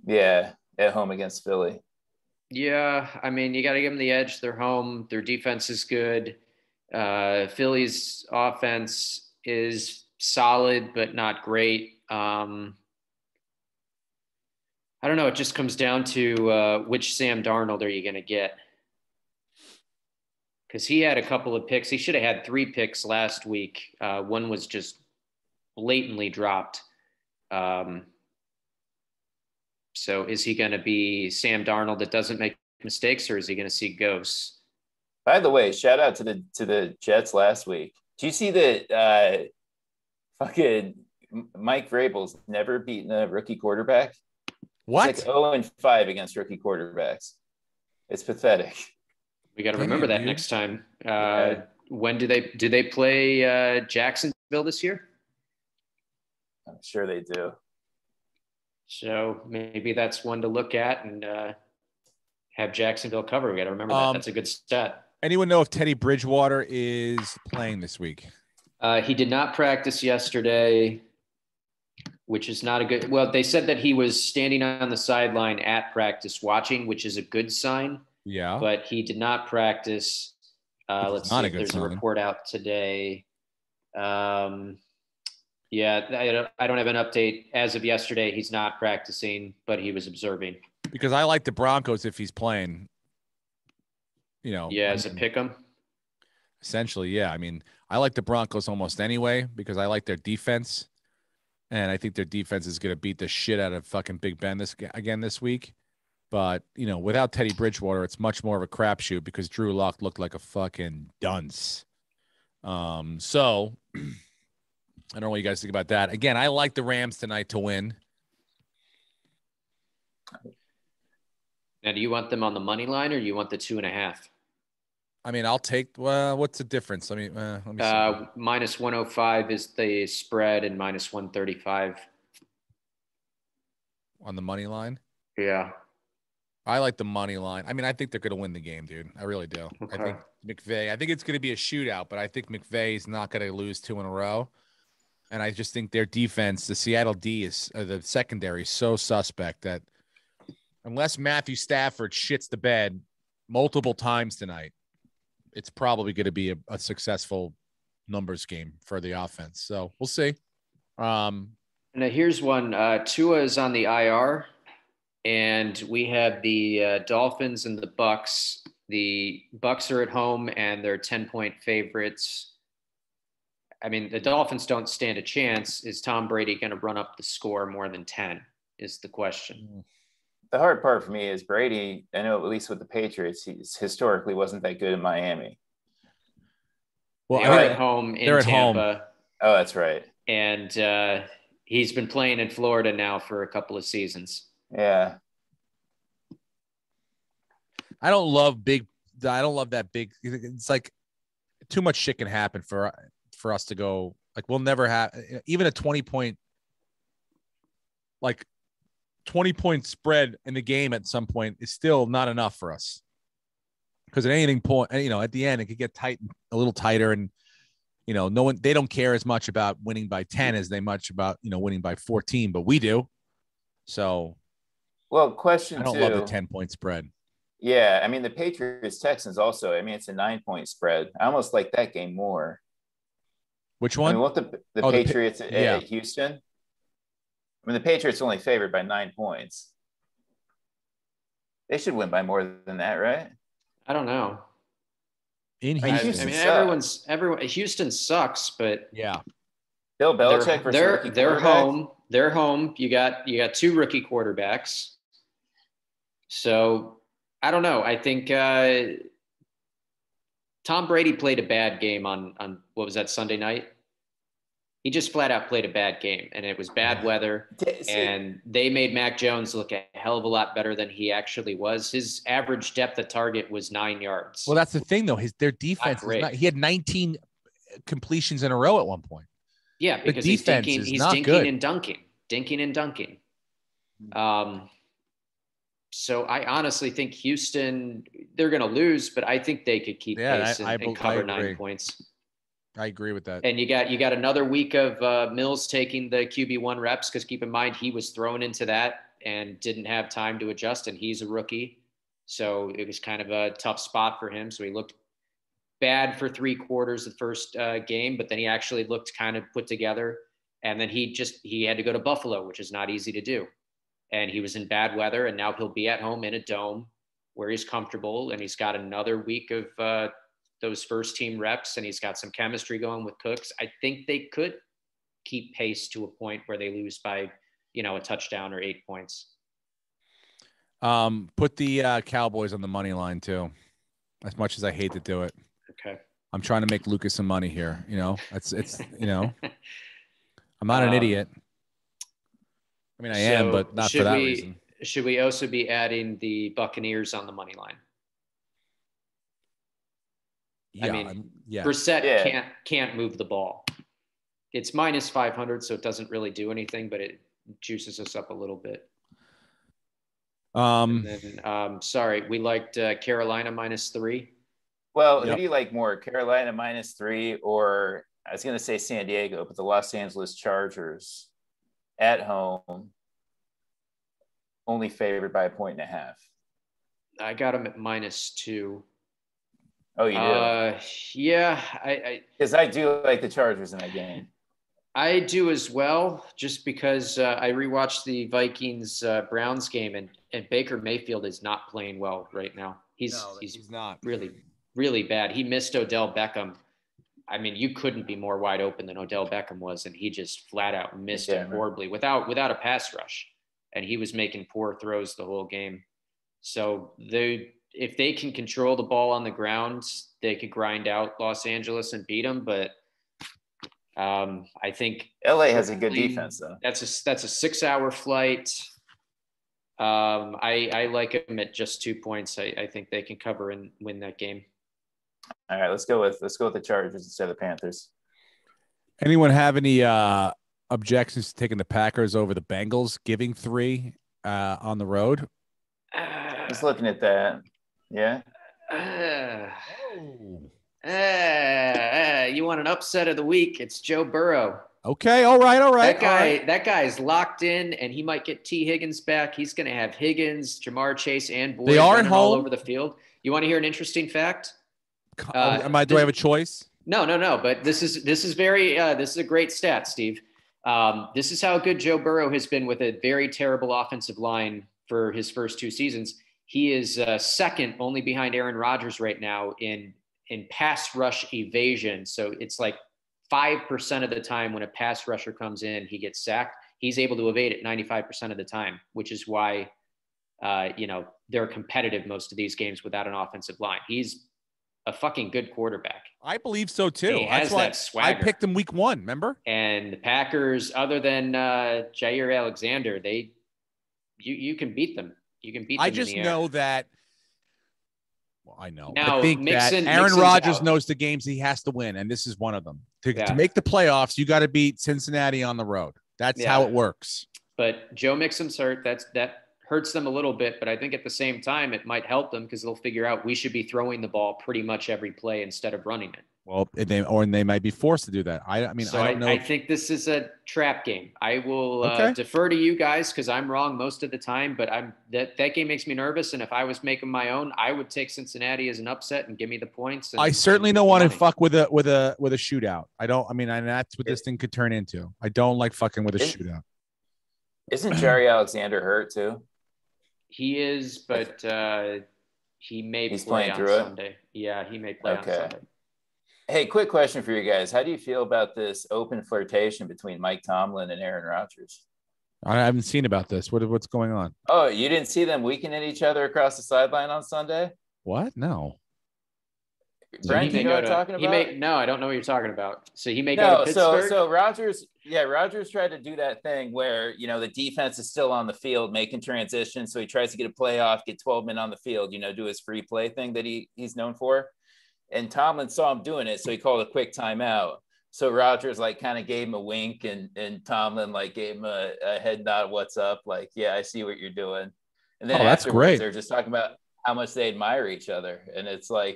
Yeah, at home against Philly. Yeah, I mean, you got to give them the edge. They're home. Their defense is good. Philly's offense is solid, but not great. I don't know. It just comes down to which Sam Darnold are you going to get? Because he had a couple of picks. He should have had 3 picks last week. One was just blatantly dropped. So is he going to be Sam Darnold that doesn't make mistakes, or is he going to see ghosts? By the way, shout out to the Jets last week. Do you see that fucking Mike Vrabel's never beaten a rookie quarterback? What? It's like 0-5 against rookie quarterbacks. It's pathetic. We got to remember that next time. Yeah. When do they play Jacksonville this year? I'm sure they do. So maybe that's one to look at and have Jacksonville cover. We got to remember that. That's a good stat. Anyone know if Teddy Bridgewater is playing this week? He did not practice yesterday, which is not a good – well, they said that he was standing on the sideline at practice watching, which is a good sign. Yeah. but he did not practice. Let's see if there's a report out today. Yeah, I don't have an update. As of yesterday, he's not practicing, but he was observing. Because I like the Broncos if he's playing. As a pick 'em. Essentially, yeah. I mean, I like the Broncos almost anyway because I like their defense, and I think their defense is going to beat the shit out of fucking Big Ben this week. But without Teddy Bridgewater, it's much more of a crapshoot because Drew Lock looked like a fucking dunce. So I don't know what you guys think about that. Again, I like the Rams tonight to win. Now, do you want them on the money line or do you want the 2.5? I mean, I'll take. What's the difference? Let me see. Minus 105 is the spread, and minus 135 on the money line. Yeah, I like the money line. I mean, I think they're going to win the game, dude. I really do. Okay. I think McVay. I think it's going to be a shootout, but I think McVay is not going to lose 2 in a row. And I just think their defense, the Seattle D is the secondary, is so suspect that unless Matthew Stafford shits the bed multiple times tonight, it's probably going to be a successful numbers game for the offense. So we'll see. Now here's one. Tua is on the IR, and we have the Dolphins and the Bucks. The Bucks are at home, and they're 10-point favorites. I mean, the Dolphins don't stand a chance. Is Tom Brady going to run up the score more than 10 is the question. The hard part for me is Brady, I know at least with the Patriots, he historically wasn't that good in Miami. Well, they're at home in Tampa. Home. Oh, that's right. And he's been playing in Florida now for a couple of seasons. Yeah. I don't love that big. It's like too much shit can happen for us to go. Like we'll never have even a 20-point spread in the game at some point is still not enough for us. Because at anything point, at the end, it could get tight, a little tighter, and they don't care as much about winning by 10 as they much about winning by 14, but we do. So, well, question 2. I don't love the 10-point spread. Yeah, I mean the Patriots Texans also. I mean it's a 9-point spread. I almost like that game more. Which one? I mean, what the Patriots at Houston? I mean the Patriots only favored by 9 points. They should win by more than that, right? I don't know. In Houston, Houston sucks, but yeah. Bill Belichick they're home. They're home. You got 2 rookie quarterbacks. So I don't know. I think Tom Brady played a bad game on what was that, Sunday night? He just flat out played a bad game, and it was bad weather. And they made Mac Jones look a hell of a lot better than he actually was. His average depth of target was 9 yards. Well, that's the thing, though. Their defense is not. He had 19 completions in a row at one point. Yeah, because he's dinking and dunking. So I honestly think Houston, they're going to lose, but I think they could keep pace and cover 9 points. I agree with that. And you got another week of Mills taking the QB1 reps, because keep in mind he was thrown into that and didn't have time to adjust, and he's a rookie. So it was kind of a tough spot for him. So he looked bad for 3 quarters the first game, but then he actually looked kind of put together. And then he had to go to Buffalo, which is not easy to do. And he was in bad weather, and now he'll be at home in a dome where he's comfortable, and he's got another week of those first team reps, and he's got some chemistry going with Cooks. I think they could keep pace to a point where they lose by, a touchdown or 8 points. Put the Cowboys on the money line too, as much as I hate to do it. Okay. I'm trying to make Lucas some money here. It's I'm not an idiot. I mean, I am, but not for that reason. Should we also be adding the Buccaneers on the money line? Yeah, I mean, Brissett can't move the ball. It's minus 500, so it doesn't really do anything, but it juices us up a little bit. And then, we liked Carolina minus 3. Well, who do you like more, Carolina minus 3, or I was going to say San Diego, but the Los Angeles Chargers at home, only favored by 1.5 points? I got them at -2. Oh, you do? Yeah. Because I do like the Chargers in that game. I do as well, just because I rewatched the Vikings Browns game, and Baker Mayfield is not playing well right now. He's not really, really bad. He missed Odell Beckham. I mean, you couldn't be more wide open than Odell Beckham was, and he just flat out missed him horribly without a pass rush, and he was making poor throws the whole game. So if they can control the ball on the ground, they could grind out Los Angeles and beat them, but. I think LA has a good defense, though. That's a 6-hour flight. I like them at just 2 points. I think they can cover and win that game. All right, let's go with the Chargers instead of the Panthers. Anyone have any objections to taking the Packers over the Bengals, giving 3 on the road? Just looking at that. Yeah. You want an upset of the week? It's Joe Burrow. Okay, all right. That guy's locked in, and he might get T. Higgins back. He's going to have Higgins, Jamar Chase, and Boyd running all over the field. You want to hear an interesting fact? Do I have a choice? No. But this is a great stat, Steve. This is how good Joe Burrow has been with a very terrible offensive line for his first 2 seasons. He is second, only behind Aaron Rodgers right now in pass rush evasion. So it's like 5% of the time when a pass rusher comes in, he gets sacked. He's able to evade it 95% of the time, which is why, they're competitive most of these games without an offensive line. He's a fucking good quarterback. I believe so too. He has that swagger. I picked him week 1, remember? And the Packers, other than Jair Alexander, you can beat them. You can beat them. I just know that. Well, I know. Now, I think that Aaron Rodgers knows the games he has to win, and this is one of them. To make the playoffs, you got to beat Cincinnati on the road. That's how it works. But Joe Mixon's hurt. That hurts them a little bit, but I think at the same time it might help them because they'll figure out we should be throwing the ball pretty much every play instead of running it. Well, they might be forced to do that. I don't know. I think this is a trap game. I will defer to you guys because I'm wrong most of the time, but that game makes me nervous. And if I was making my own, I would take Cincinnati as an upset and give me the points. I certainly don't want to fuck with a shootout. And that's what this thing could turn into. I don't like fucking with a shootout. Isn't Jerry Alexander hurt too? He is, but he may play on Sunday. Yeah, he may play on Sunday. Hey, quick question for you guys. How do you feel about this open flirtation between Mike Tomlin and Aaron Rodgers? I haven't seen about this. What's going on? Oh, you didn't see them weeking at each other across the sideline on Sunday? What? No. Brent, you know what I'm talking about? No, I don't know what you're talking about. So he may go to Pittsburgh? So Rodgers tried to do that thing where, the defense is still on the field making transitions. So he tries to get a play off, get 12 men on the field, do his free play thing that he's known for. And Tomlin saw him doing it, so he called a quick timeout. So Rodgers kind of gave him a wink, and Tomlin gave him a head nod. What's up? Yeah, I see what you're doing. And then that's great. They're just talking about how much they admire each other, and it's on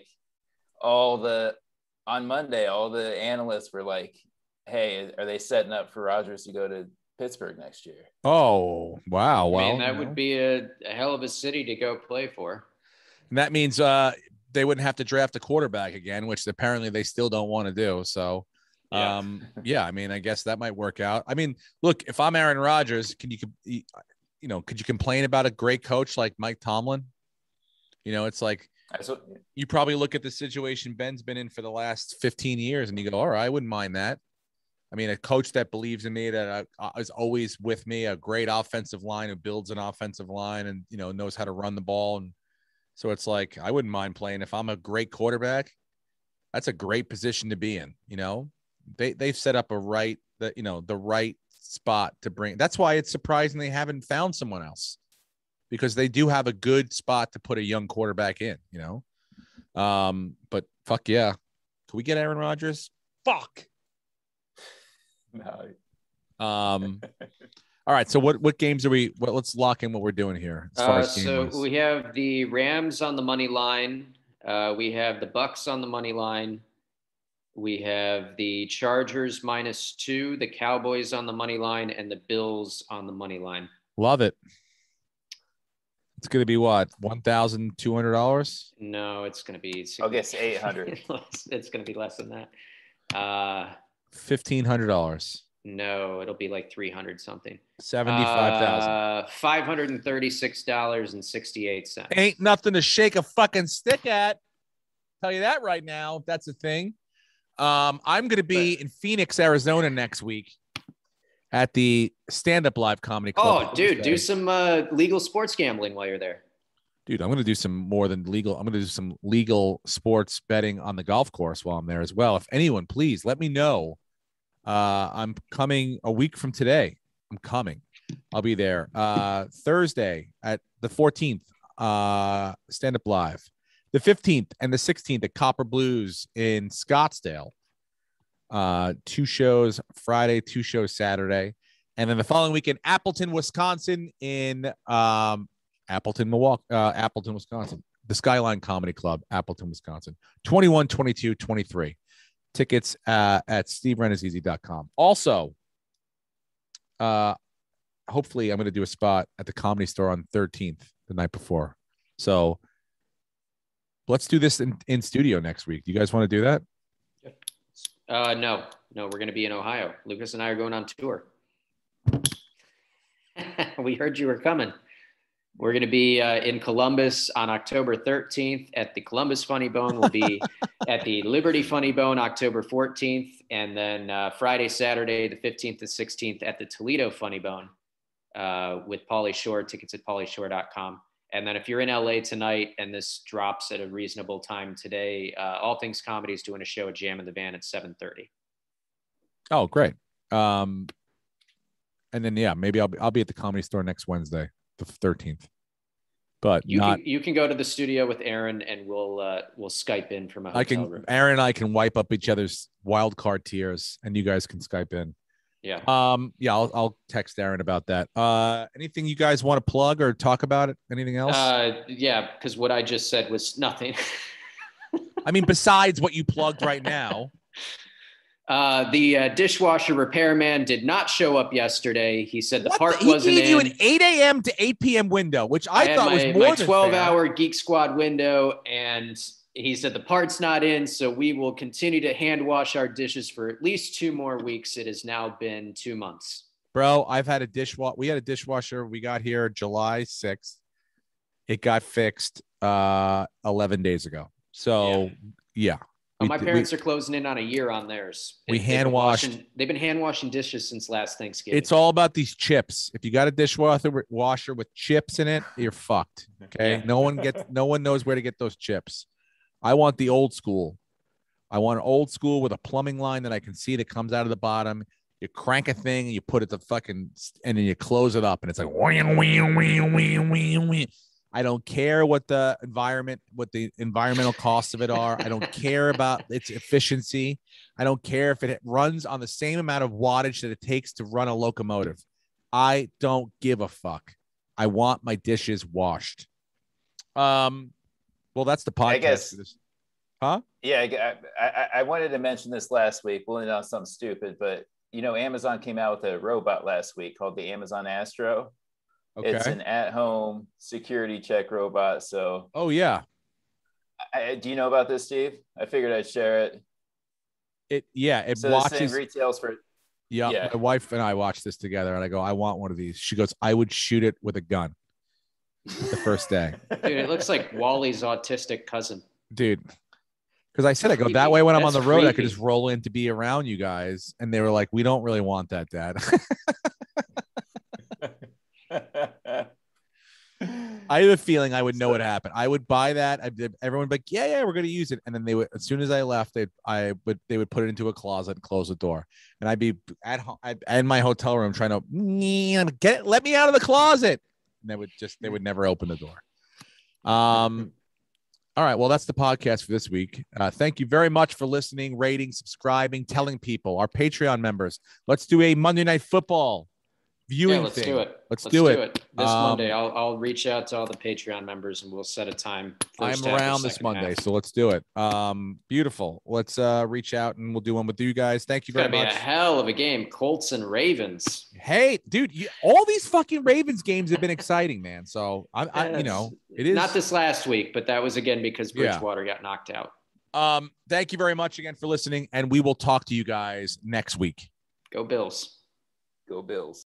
Monday, all the analysts were like, "Hey, are they setting up for Rodgers to go to Pittsburgh next year?" Oh, wow! Well, that would be a hell of a city to go play for. And that means they wouldn't have to draft a quarterback again, which apparently they still don't want to do. So, I guess that might work out. Look, if I'm Aaron Rodgers, could you complain about a great coach like Mike Tomlin? It's like you probably look at the situation Ben's been in for the last 15 years and you go, all right, I wouldn't mind that. A coach that believes in me, that is always with me, a great offensive line who builds an offensive line and, knows how to run the ball. And so it's like, I wouldn't mind playing. If I'm a great quarterback, that's a great position to be in. They've set up the right spot to bring. That's why it's surprising they haven't found someone else, because they do have a good spot to put a young quarterback in, but fuck yeah. Can we get Aaron Rodgers? Fuck. No. All right. So what games are we? Let's lock in what we're doing here. As far as we have the Rams on the money line. We have the Bucks on the money line. We have the Chargers -2, the Cowboys on the money line, and the Bills on the money line. Love it. It's going to be what? $1,200? No, it's going to be. I guess 800. It's going to be less than that. $1,500. No, it'll be like 300 something. 75,000. $536.68. Ain't nothing to shake a fucking stick at. Tell you that right now. That's a thing. I'm going to be in Phoenix, Arizona next week at the Stand Up Live Comedy Club. Oh, dude, do some legal sports gambling while you're there. Dude, I'm going to do some more than legal. I'm going to do some legal sports betting on the golf course while I'm there as well. If anyone, please let me know. I'm coming a week from today. I'm coming. I'll be there Thursday at the 14th, Stand Up Live. The 15th and the 16th at Copper Blues in Scottsdale. 2 shows Friday, 2 shows Saturday. And then the following weekend, Appleton, Wisconsin in Appleton, Wisconsin. The Skyline Comedy Club, Appleton, Wisconsin. 21, 22, 23. Tickets at steverenazizi.com. Also, hopefully I'm going to do a spot at the Comedy Store on 13th, the night before. So let's do this in studio next week. Do you guys want to do that? No, we're going to be in Ohio. Lucas and I are going on tour. We heard you were coming. We're going to be in Columbus on October 13th at the Columbus Funny Bone. We'll be at the Liberty Funny Bone October 14th. And then Friday, Saturday, the 15th and 16th at the Toledo Funny Bone with Pauly Shore. Tickets at paulyshore.com. And then if you're in LA tonight and this drops at a reasonable time today, All Things Comedy is doing a show at Jam in the Van at 7:30. Oh, great. And then, yeah, maybe I'll be at the Comedy Store next Wednesday, the 13th. But you can go to the studio with Aaron and we'll Skype in from a hotel room. Aaron and I can wipe up each other's wild card tears and you guys can Skype in. Yeah. I'll text Aaron about that. Anything you guys want to plug or talk about it? Anything else? Yeah, because what I just said was nothing. I mean, besides what you plugged right now. The dishwasher repairman did not show up yesterday. He said the part wasn't in. He gave you an 8 a.m. to 8 p.m. window, which I thought was more than 12-hour Geek Squad window, and he said the part's not in, so we will continue to hand wash our dishes for at least 2 more weeks. It has now been 2 months. Bro, I've had a dishwasher. We had a dishwasher. We got here July 6th. It got fixed 11 days ago. So, yeah. My parents are closing in on a year on theirs. They've been hand washing dishes since last Thanksgiving. It's all about these chips. If you got a dishwasher with chips in it, you're fucked. Okay. Yeah. No one knows where to get those chips. I want the old school. I want an old school with a plumbing line that I can see that comes out of the bottom. You crank a thing and you put it and then you close it up and it's like, I don't care what the environmental costs of it are. I don't care about its efficiency. I don't care if it runs on the same amount of wattage that it takes to run a locomotive. I don't give a fuck. I want my dishes washed. Well, that's the podcast. I guess. Huh? Yeah, I wanted to mention this last week. Well, not something stupid, but Amazon came out with a robot last week called the Amazon Astro. Okay. It's an at-home security check robot. So, oh yeah. Do you know about this, Steve? I figured I'd share it. It so watches. This thing retails for. Yeah, my wife and I watched this together, and I go, I want one of these. She goes, I would shoot it with a gun. The first day. Dude, it looks like Wally's autistic cousin. Dude, because I said, I go that way when I'm on the road, I could just roll in to be around you guys, and they were like, we don't really want that, Dad. I have a feeling I would know what happened. I would buy that. Everyone would be like, yeah, we're going to use it. And then they would, as soon as I left, they would put it into a closet and close the door. And I'd be at home in my hotel room trying to let me out of the closet. And they would never open the door. All right. Well, that's the podcast for this week. Thank you very much for listening, rating, subscribing, telling people, our Patreon members. Let's do a Monday Night Football viewing let's thing. do it. Let's do it. This Monday. I'll reach out to all the Patreon members and we'll set a time. I'm around this Monday, so let's do it. Beautiful. Let's reach out and we'll do one with you guys. Thank you very much. It's gonna be a hell of a game. Colts and Ravens. Hey, dude, all these fucking Ravens games have been exciting, man. So it is not this last week, but that was again because Bridgewater got knocked out. Thank you very much again for listening, and we will talk to you guys next week. Go Bills. Go Bills.